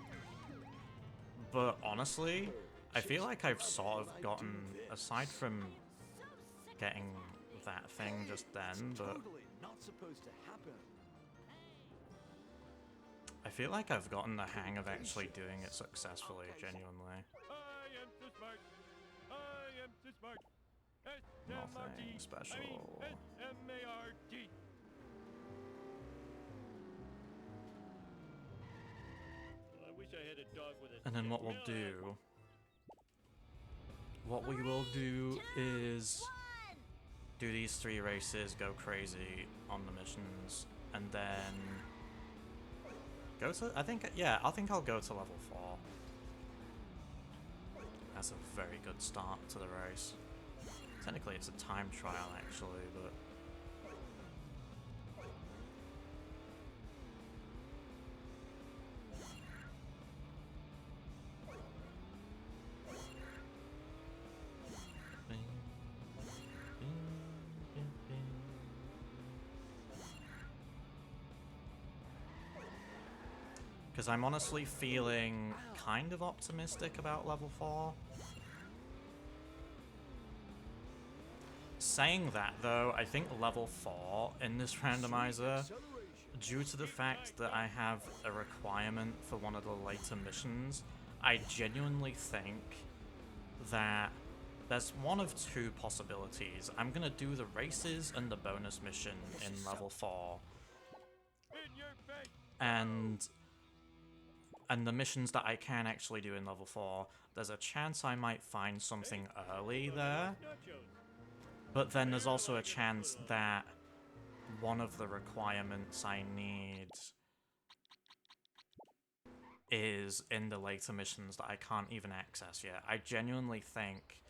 But honestly, I feel like I've sort of gotten, aside from getting that thing just then, but Totally not supposed to happen. I feel like I've gotten the hang of actually doing it successfully, genuinely. I am so smart. I am so smart. S-M-R-T. Nothing special. I mean, S-M-A-R-T. I wish I had a dog with a And then stick. what we'll do... What we will do is do these 3 races, go crazy on the missions, and then go to... I think I'll go to level 4. That's a very good start to the race. Technically it's a time trial actually, but... Because I'm honestly feeling kind of optimistic about level 4. Saying that though, I think level 4 in this randomizer due to the fact that I have a requirement for one of the later missions, I genuinely think that there's one of two possibilities. I'm gonna do the races and the bonus mission in level 4. In your face. And the missions that I can actually do in level 4, there's a chance I might find something early there. Nachos. But then there's also a chance that one of the requirements I need is in the later missions that I can't even access yet. I genuinely think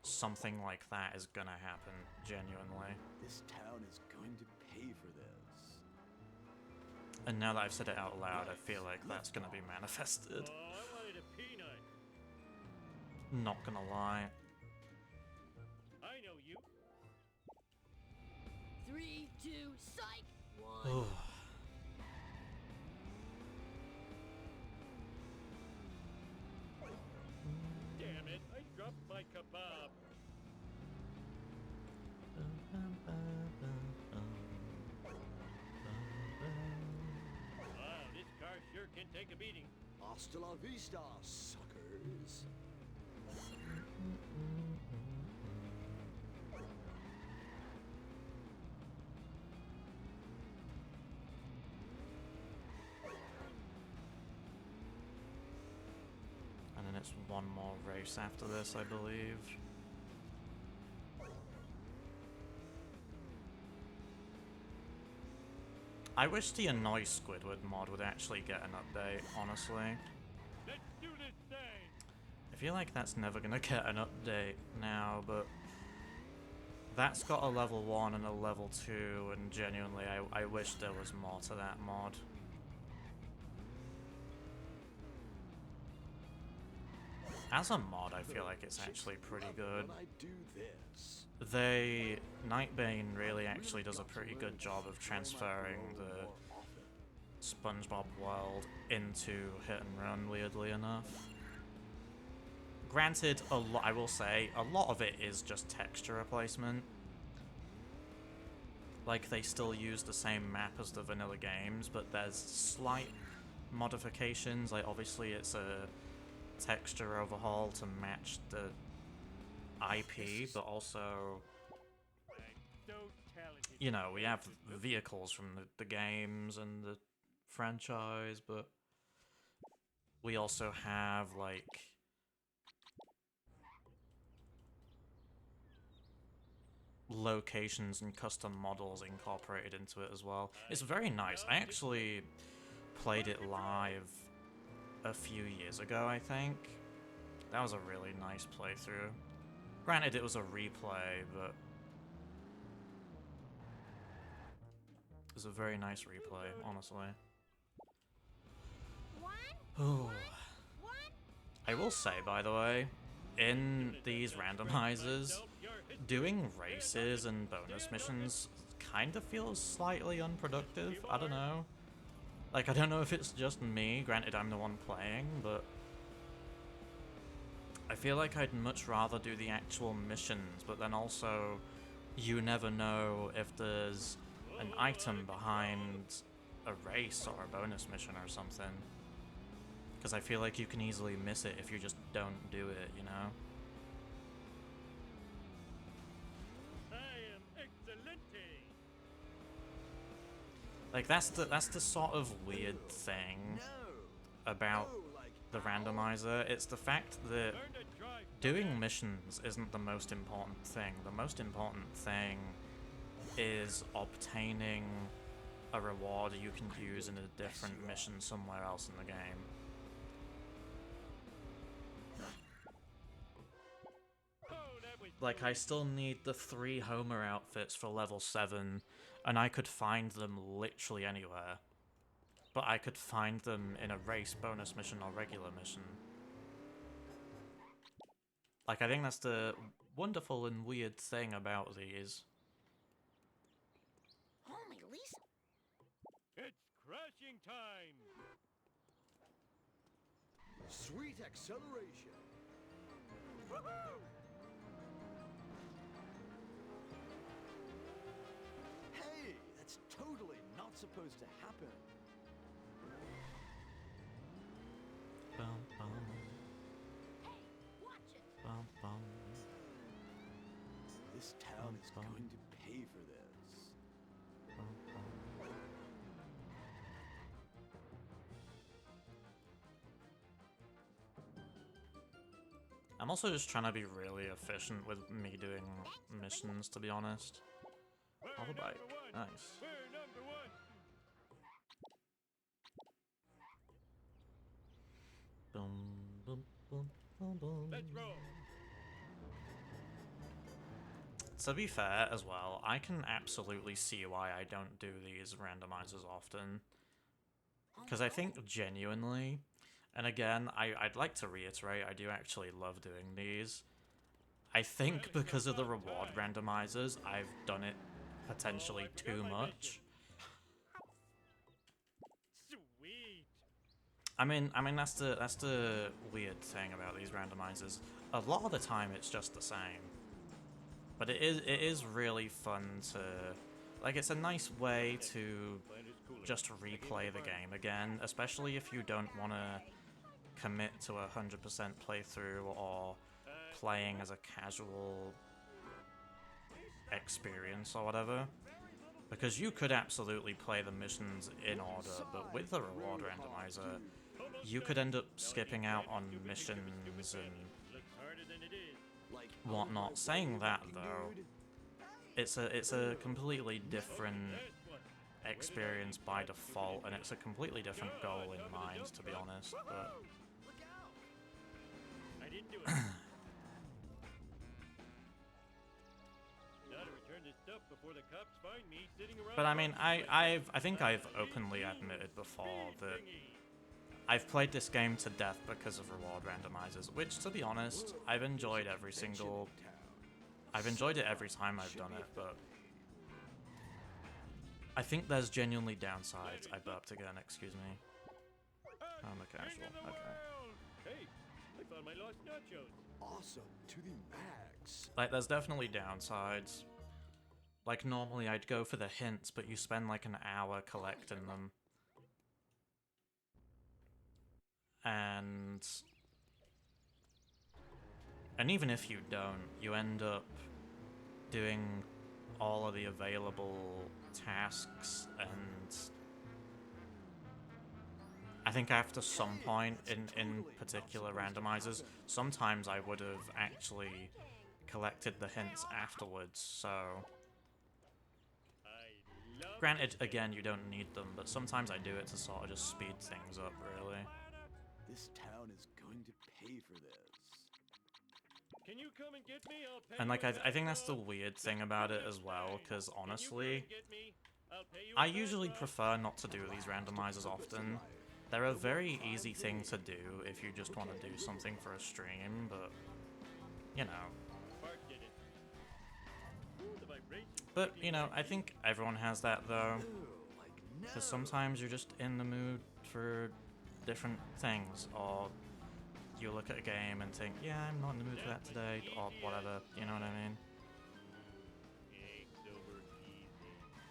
something like that is gonna happen, genuinely. This town is going to pay for this. And now that I've said it out loud, I feel like that's gonna be manifested. Oh, I wanted a peanut. Not gonna lie. I know you. 3, 2, psych! 1. Damn it, I dropped my kebab. Wow, this car sure can take a beating. Hasta la vista, suckers. And then it's one more race after this, I believe. I wish the Annoy Squidward mod would actually get an update, honestly. Let's do this thing. I feel like that's never gonna get an update now, but that's got a level 1 and a level 2, and genuinely I wish there was more to that mod. As a mod, I feel like it's actually pretty good. When I do this. Nightbane really actually does a pretty good job of transferring the SpongeBob world into Hit and Run, weirdly enough. Granted, I will say, a lot of it is just texture replacement. Like, they still use the same map as the vanilla games, but there's slight modifications. Like, obviously it's a texture overhaul to match the IP, but also, I'm so talented. you know, we have vehicles from the games and the franchise, but we also have, like, locations and custom models incorporated into it as well. It's very nice. I actually played it live a few years ago, I think. That was a really nice playthrough. Granted, it was a replay, but it was a very nice replay, honestly. Ooh. I will say, by the way, in these randomizers, doing races and bonus missions kind of feels slightly unproductive. I don't know. Like, I don't know if it's just me, granted I'm the one playing, but I feel like I'd much rather do the actual missions, but then also you never know if there's an item behind a race or a bonus mission or something. Because I feel like you can easily miss it if you just don't do it, you know? I am excelente. Like, that's the sort of weird thing about the randomizer. It's the fact that Learn to drive. doing missions isn't the most important thing. The most important thing is obtaining a reward you can use in a different mission somewhere else in the game. Oh, that was Like, I still need the 3 Homer outfits for level 7, and I could find them literally anywhere. But I could find them in a race, bonus mission, or regular mission. Like, I think that's the wonderful and weird thing about these. Holy Lisa. It's crashing time. Sweet acceleration. Woohoo! Hey, that's totally not not supposed to happen. Bum, bum, Watch it. bum, bum. This town is Bum, bum. going to pay for this. I'm also just trying to be really efficient with me doing missions, to be honest. We're the bike. number one. Nice. We're number one. Boom, boom, boom, boom, boom. Let's roll. To be fair as well, I can absolutely see why I don't do these randomizers often. Because I think genuinely, and again, I'd like to reiterate, I do actually love doing these. I think because of the reward randomizers, I've done it potentially too much. Sweet. I mean that's the weird thing about these randomizers. A lot of the time it's just the same. But it is really fun to, like, it's a nice way to just replay the game again, especially if you don't want to commit to a 100% playthrough or playing as a casual experience or whatever. Because you could absolutely play the missions in order, but with the reward randomizer, you could end up skipping out on missions and Looks harder than it is. Like whatnot. Saying that though, it's a completely different experience by default, and it's a completely different goal in mind, to be honest. But I didn't do it. Now to return this stuff before the cops find me sitting around. But I mean, I think I've openly admitted before that I've played this game to death because of reward randomizers, which, to be honest, I've enjoyed every single. I've enjoyed it every time I've done it, but I think there's genuinely downsides. I burped again, excuse me. I'm a casual, okay. Hey, I found my lost nachos. awesome to the max. Like, there's definitely downsides. Like, normally I'd go for the hints, but you spend like an hour collecting them. And even if you don't, you end up doing all of the available tasks, and I think after some point in particular randomizers, sometimes I would have actually collected the hints afterwards, so I love granted, again, you don't need them, but sometimes I do it to sort of just speed things up, really. This town is going to pay for this. Can you come and get me? I'll pay And like, you I think that's the back. weird thing about it as well, because Can you come honestly, and get me? I'll pay you I back, usually bud. prefer not to do these randomizers often. They're a very easy thing to do if you just want to do something for a stream, but, you know. Bart did it. Ooh, the vibrations. But, you know, I think everyone has that, though, Ooh, like no. because sometimes you're just in the mood for different things, or you look at a game and think, yeah, I'm not in the mood for that today, or whatever, you know what I mean? Eggs over easy.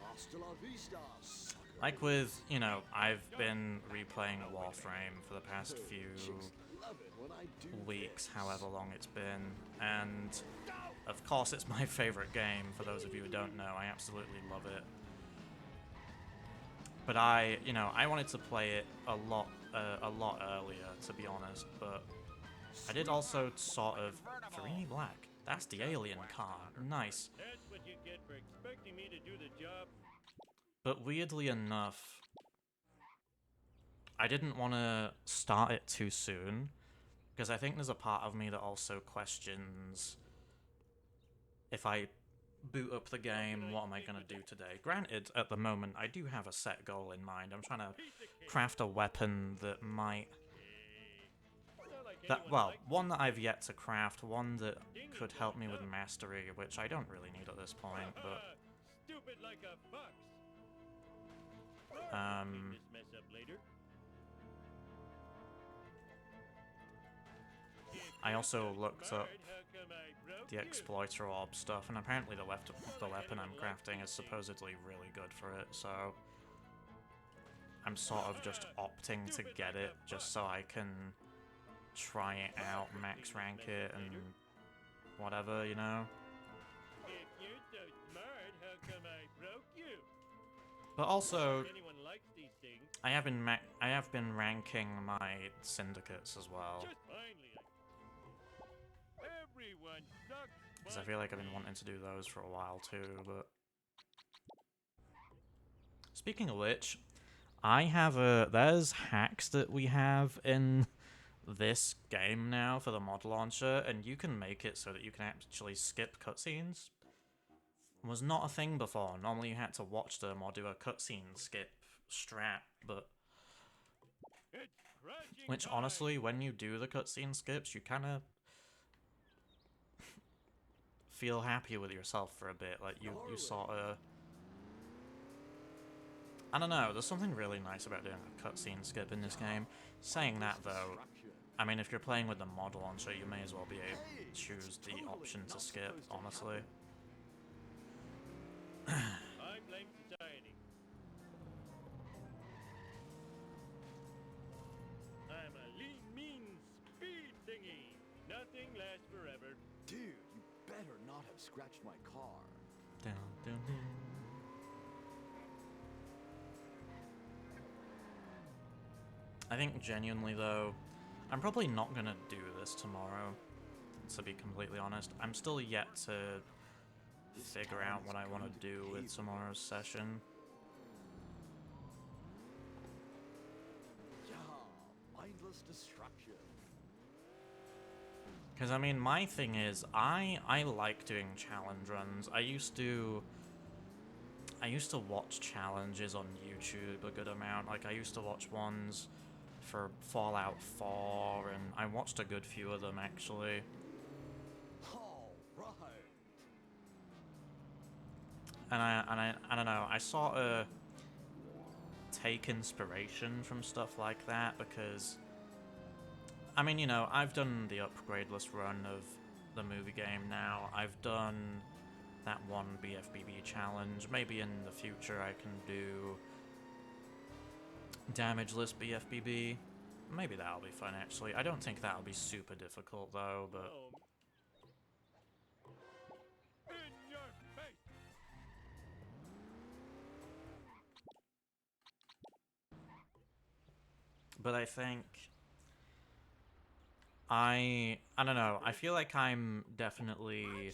Hasta la vista, sucker. Like with, you know, I've been replaying Warframe for the past few Chicks love it when I do weeks, this. however long it's been, and of course it's my favorite game, for those of you who don't know. I absolutely love it. But I wanted to play it a lot earlier, to be honest, but I did also sort of... Farini Black, that's the alien car, nice. That's what you get for expecting me to do the job. But weirdly enough, I didn't want to start it too soon, because I think there's a part of me that also questions, if I boot up the game, what am I going to do today? Granted, at the moment, I do have a set goal in mind. I'm trying to craft a weapon that might... Not like Well, one that I've yet to craft, one that could help me with mastery, which I don't really need at this point, but... Stupid like a fox. Um, Clean this mess up later. I also looked up Bart, how come I broke the you? exploiter orb stuff, and apparently the weapon I'm crafting is supposedly really good for it, so I'm sort of just opting to get it just so I can try it out, max rank it, and whatever, you know? If you're so smart, how come I broke you? But also, Anyone likes these things? I have been ranking my syndicates as well. Just finally, everyone sucks. Because I feel like I've been wanting to do those for a while too, but... Speaking of which, there's hacks that we have in this game now for the mod launcher, and you can make it so that you can actually skip cutscenes. It was not a thing before. Normally you had to watch them or do a cutscene skip strat, but... It's crashing Which, time. honestly, when you do the cutscene skips, you kind of feel happy with yourself for a bit. Like, you sort of... I don't know, there's something really nice about doing a cutscene skip in this game. Saying that, though, I mean, if you're playing with the mod launcher, you may as well be able to choose the option to skip, honestly. I blame society. I'm a lean, mean speed thingy. Nothing lasts forever. Dude, you better not have scratched my car. Dun, dun, dun. I think genuinely though, I'm probably not gonna do this tomorrow, to be completely honest. I'm still yet to figure out what I want to do with tomorrow's session. Yeah, mindless destruction. Because, I mean, my thing is, I like doing challenge runs. I used to watch challenges on YouTube a good amount. Like, I used to watch ones for Fallout 4, and I watched a good few of them, actually. All right. And I don't know, I sort of take inspiration from stuff like that, because, I mean, you know, I've done the upgradeless run of the movie game now. I've done that one BFBB challenge. Maybe in the future I can do damageless BFBB. Maybe that'll be fun, actually. I don't think that'll be super difficult, though, but... In your face. But I think... I don't know, I feel like I'm definitely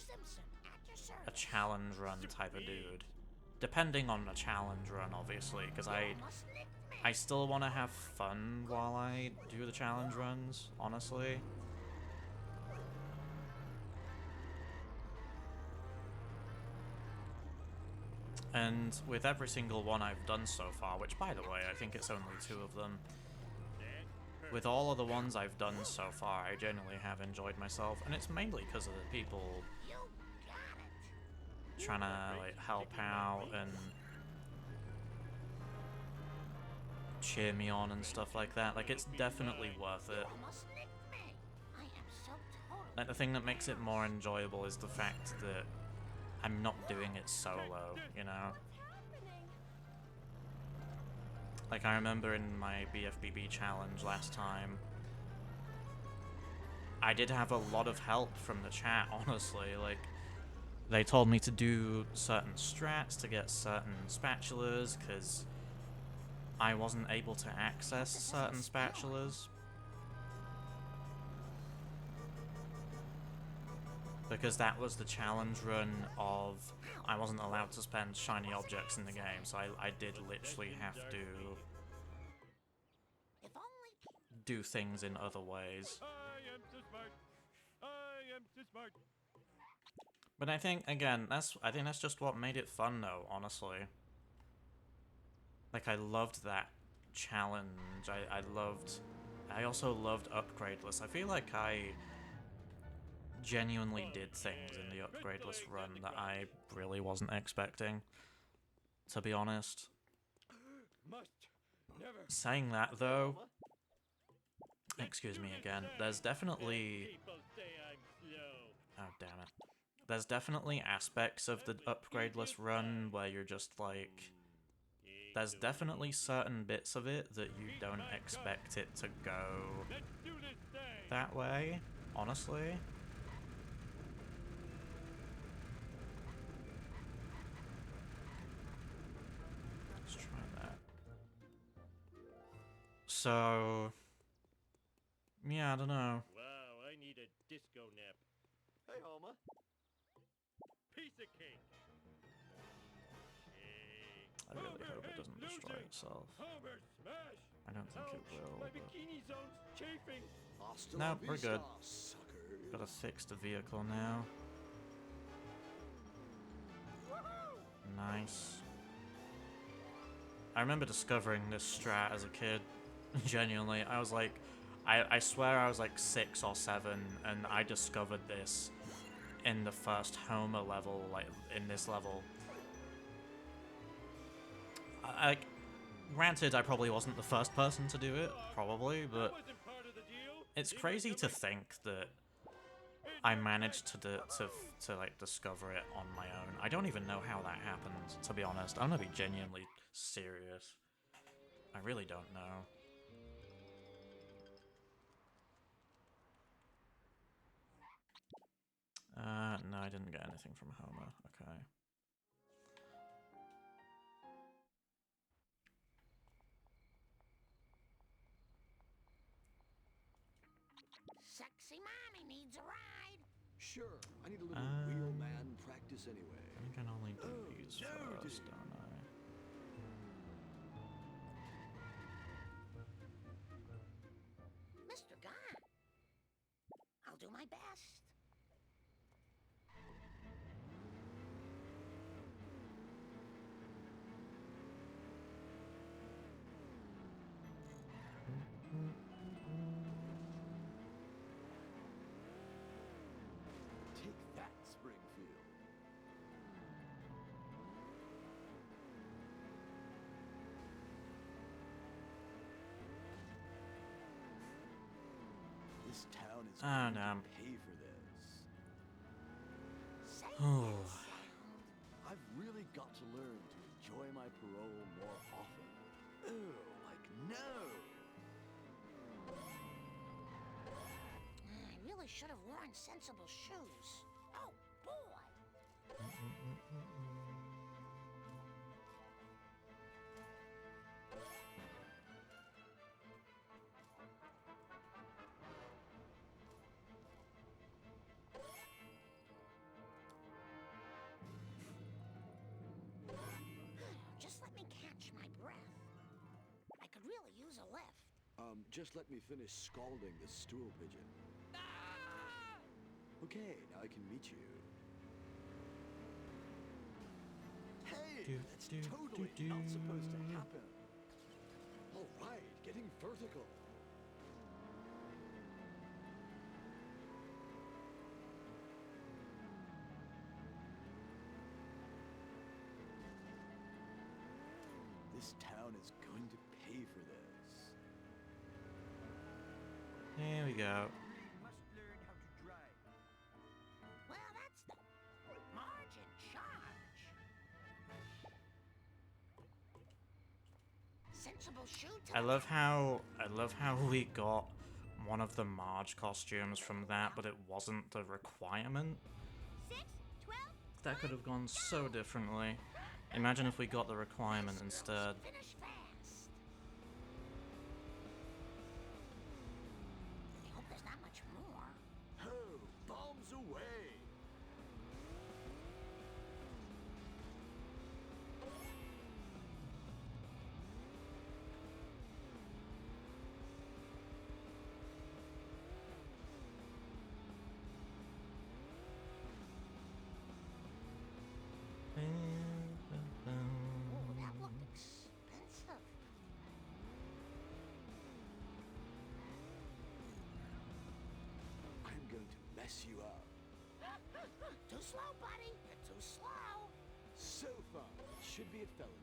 a challenge run type of dude. Depending on the challenge run, obviously, because I still want to have fun while I do the challenge runs, honestly. And with every single one I've done so far, which, by the way, I think it's only 2 of them, with all of the ones I've done so far, I genuinely have enjoyed myself, and it's mainly because of the people trying to, like, help out and cheer me on and stuff like that. Like, it's definitely worth it. Like, the thing that makes it more enjoyable is the fact that I'm not doing it solo, you know? Like, I remember in my BFBB challenge last time, I did have a lot of help from the chat, honestly. Like, they told me to do certain strats to get certain spatulas, because I wasn't able to access certain spatulas. Because that was the challenge run of I wasn't allowed to spend shiny objects in the game, so I did literally have to do things in other ways. I am so smart. I am so smart. But I think, again, I think that's just what made it fun, though, honestly. Like, I loved that challenge. I also loved upgradeless. I feel like I genuinely did things in the upgradeless run that I really wasn't expecting, to be honest. Must never. Saying that, though, excuse me again, there's definitely... People say I'm slow. Oh, damn it. There's definitely aspects of the upgradeless run where you're just like... there's definitely certain bits of it that you don't expect it to go Let's do this thing. that way, honestly. Let's try that. So, yeah, I don't know. Wow, I need a disco nap. Hey, Homer. Piece of cake. Hey. I really Homer hope it hates doesn't destroy losing. itself. Homer smash. I don't think it Ouch, will, my but... bikini zone's chafing. Hasta No, la we're good. vista, suckers. Gotta fix the vehicle now. Nice. I remember discovering this strat as a kid. Genuinely, I was like, I swear I was like 6 or 7, and I discovered this in the first Homer level, like in this level. Granted, I probably wasn't the first person to do it, probably, but That wasn't part of the deal. it's He crazy was to the think that It's I a managed fact. to like discover it on my own. I don't even know how that happened, to be honest. I'm gonna be genuinely serious. I really don't know. No, I didn't get anything from Homer. Okay. Sexy mommy needs a ride. Sure, I need a little wheelman practice anyway. I think I can only do Oh, these no, first, dude. don't I? Mr. Guy. I'll do my best. Take that, Springfield. This town is Oh, going no. to pay for this. Safe Oh. and sound. I've really got to learn to enjoy my parole more often. Oh, like no! I really should have worn sensible shoes. Oh, boy. Just let me catch my breath. I could really use a lift. Just let me finish scalding this stool pigeon. Okay, now I can meet you. Hey, that's totally not supposed to happen. All right, getting vertical. This town is going to pay for this. Here we go. Must learn how to drive. Well, that's the margin charge. Sensible shoe to I the love how we got one of the Marge costumes from that, but it wasn't the requirement. 6, 12, That could have gone so differently. Imagine if we got the requirement instead. finish fast. I hope there's not much more. Oh, bombs away! Oh, that looked expensive. I'm going to mess you up. Too slow, buddy. You're too slow. So far, it should be a felony.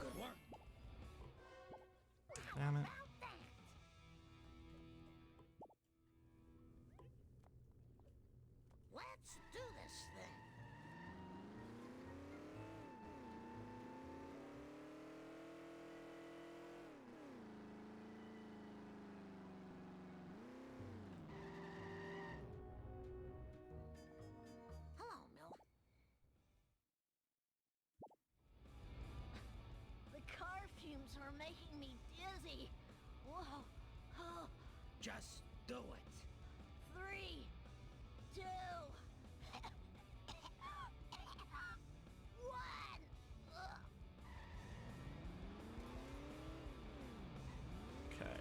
Good work. Just do it. 3, 2, 1. Okay.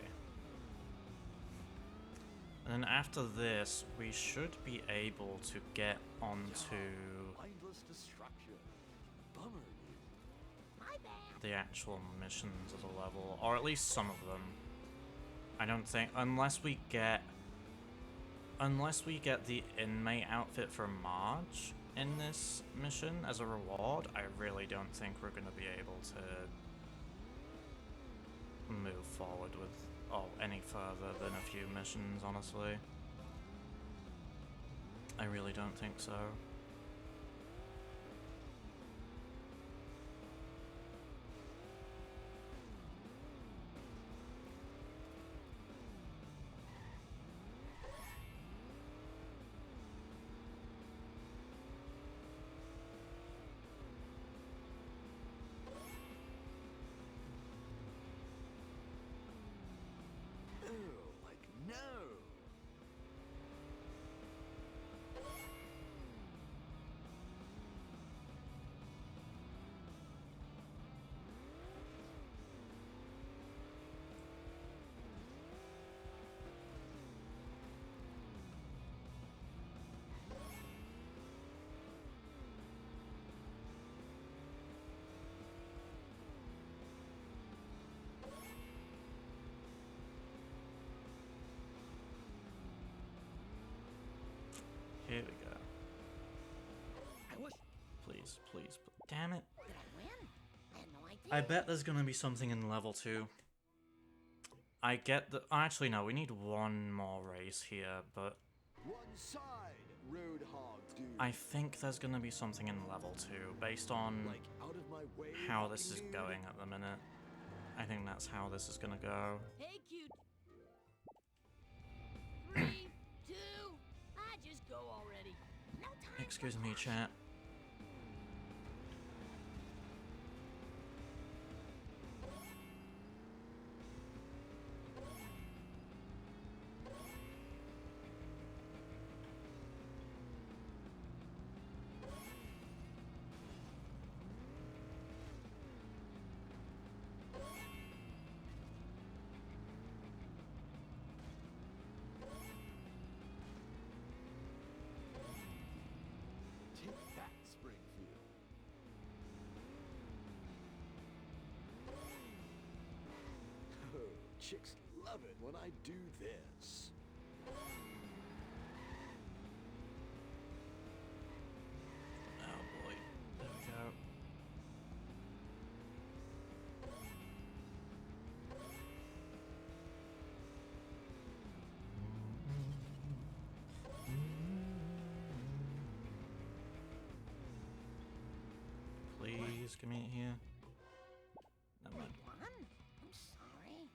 And then after this, we should be able to get onto Mindless destruction. Bummer, dude. My bad. the actual missions of the level, or at least some of them. I don't think, unless we get the inmate outfit for Marge in this mission as a reward, I really don't think we're going to be able to move forward with any further than a few missions, honestly. I really don't think so. Like, no. Here we go. I wish. Please, please, damn it. Did I win? I had no idea. I bet there's gonna be something in level 2. I get that. Actually, no, we need one more race here, but One side, Roadhog dude. I think there's gonna be something in level 2 based on Like, out of my way. how this is dude. going at the minute. I think that's how this is gonna go. Hey, cute. 3, 2. I just go already. No time. Excuse me, chat. Take that, Springfield. Oh, chicks love it when I do this. Oh boy. There we go. Please give me it here. Never mind. Won? I'm sorry.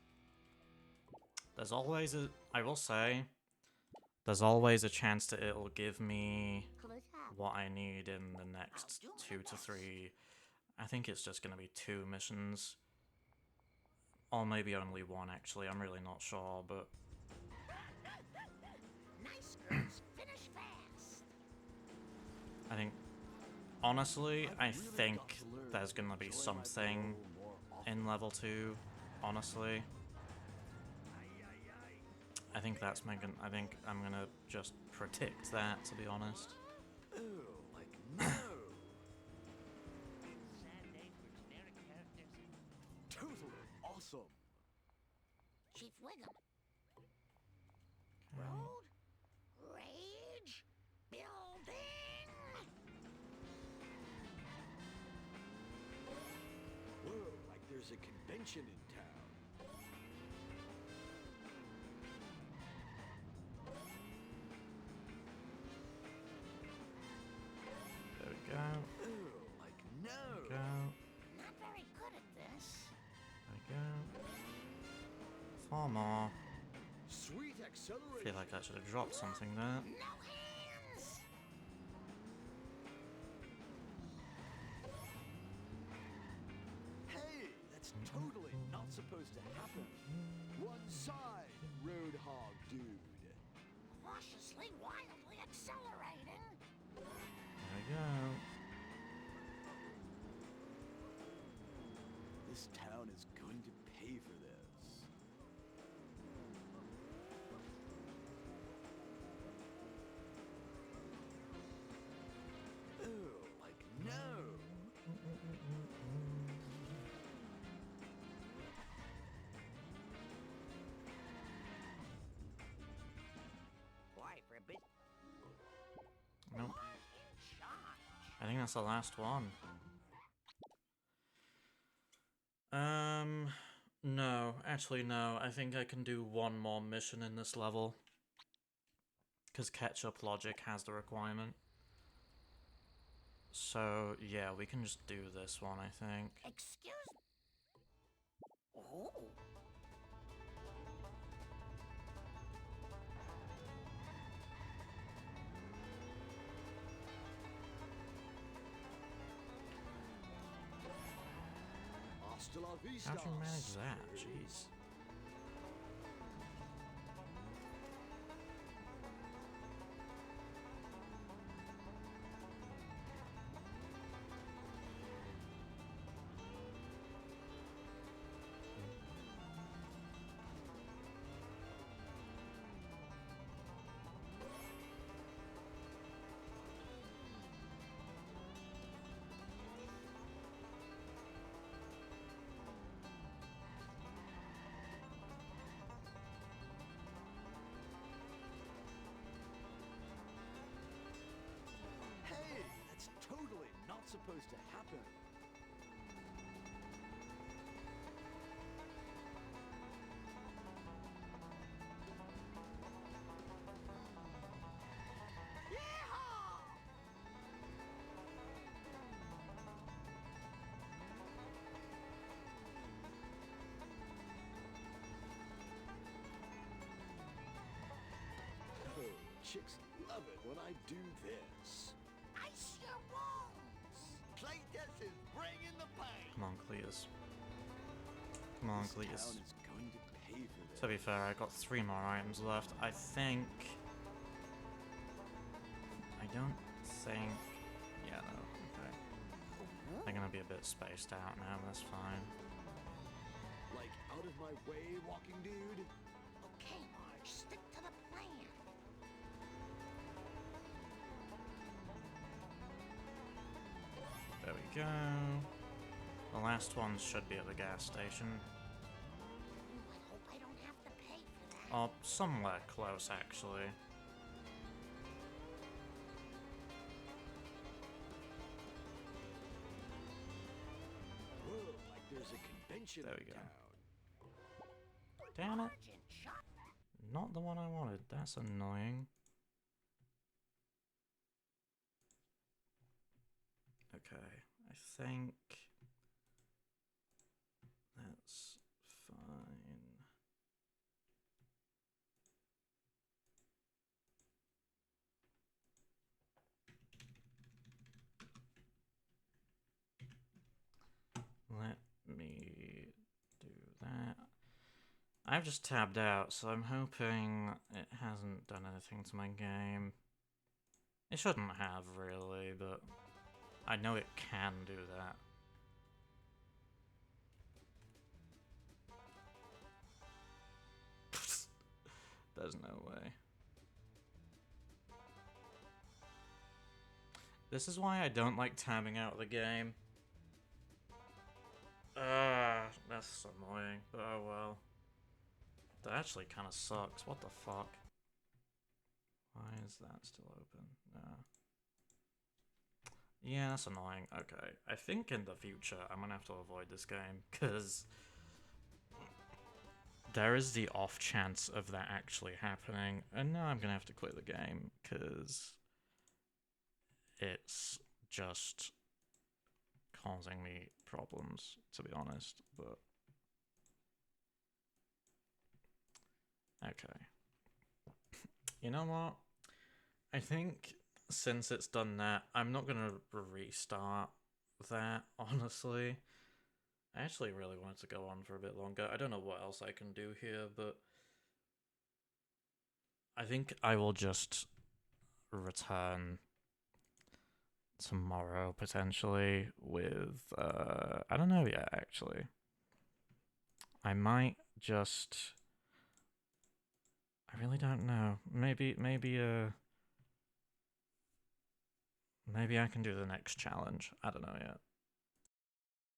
There's always a. I will say, there's always a chance that it'll give me Close up. what I need in the next 2 to 3. I think it's just gonna be 2 missions. Or maybe only 1 actually, I'm really not sure, but Nice girls. Finish fast. I think, honestly, I I've really think got to learn there's to gonna be enjoy my something flow more often. in level 2, honestly. I think that's my I think I'm gonna just predict that, to be honest. Oh, like, no. Totally awesome. Chief Wiggum. Road. Rage. Building. Whoa, like there's a convention in town. There we go. Oh, like, no. Go. Not very good at this. There we go. 4 more. Sweet I acceleration. feel like I should have dropped something there. No hands. Hey, that's totally not supposed to happen. One actually wildly accelerating. There we go. This town is going to pay for this. Oh, like no! Why, for a bit? Nope. In charge. I think that's the last one. No. Actually, no. I think I can do one more mission in this level. Because Ketchup Logic has the requirement. So, yeah, we can just do this one, I think. Excuse. Oh. Hasta la vista. How'd you manage that? Jeez. Hey, that's totally not supposed to happen. Oh, chicks love it when I do this. Ice your wounds. Claytest is bringing the pain. Come on, Cletus. Come on, This Cletus. town is going to pay for this. To be fair, I got 3 more items left. I think... I don't think... Yeah, no, okay. They're gonna be a bit spaced out now, but that's fine. Like out of my way, walking dude. Okay, Marge, stick to the plan. There we go. The last ones should be at the gas station. Ooh, I hope I don't have to pay for that. Or somewhere close, actually. Whoa, like there's a convention There in we go. town. Damn it. Marge in charge. Not the one I wanted. That's annoying. Okay, I think that's fine. Let me do that. I've just tabbed out, so I'm hoping it hasn't done anything to my game. It shouldn't have, really, but I know it can do that. There's no way. This is why I don't like tabbing out of the game. That's annoying, but oh well. That actually kind of sucks. What the fuck? Why is that still open? No. Yeah, that's annoying. Okay, I think in the future I'm gonna have to avoid this game, because there is the off chance of that actually happening, and now I'm gonna have to quit the game, because it's just causing me problems, to be honest, but... Okay. You know what? I think since it's done that, I'm not gonna restart that, honestly. I actually really wanted to go on for a bit longer. I don't know what else I can do here, but I think I will just return tomorrow potentially with I don't know yet actually. I might just I really don't know. Maybe I can do the next challenge. I don't know yet.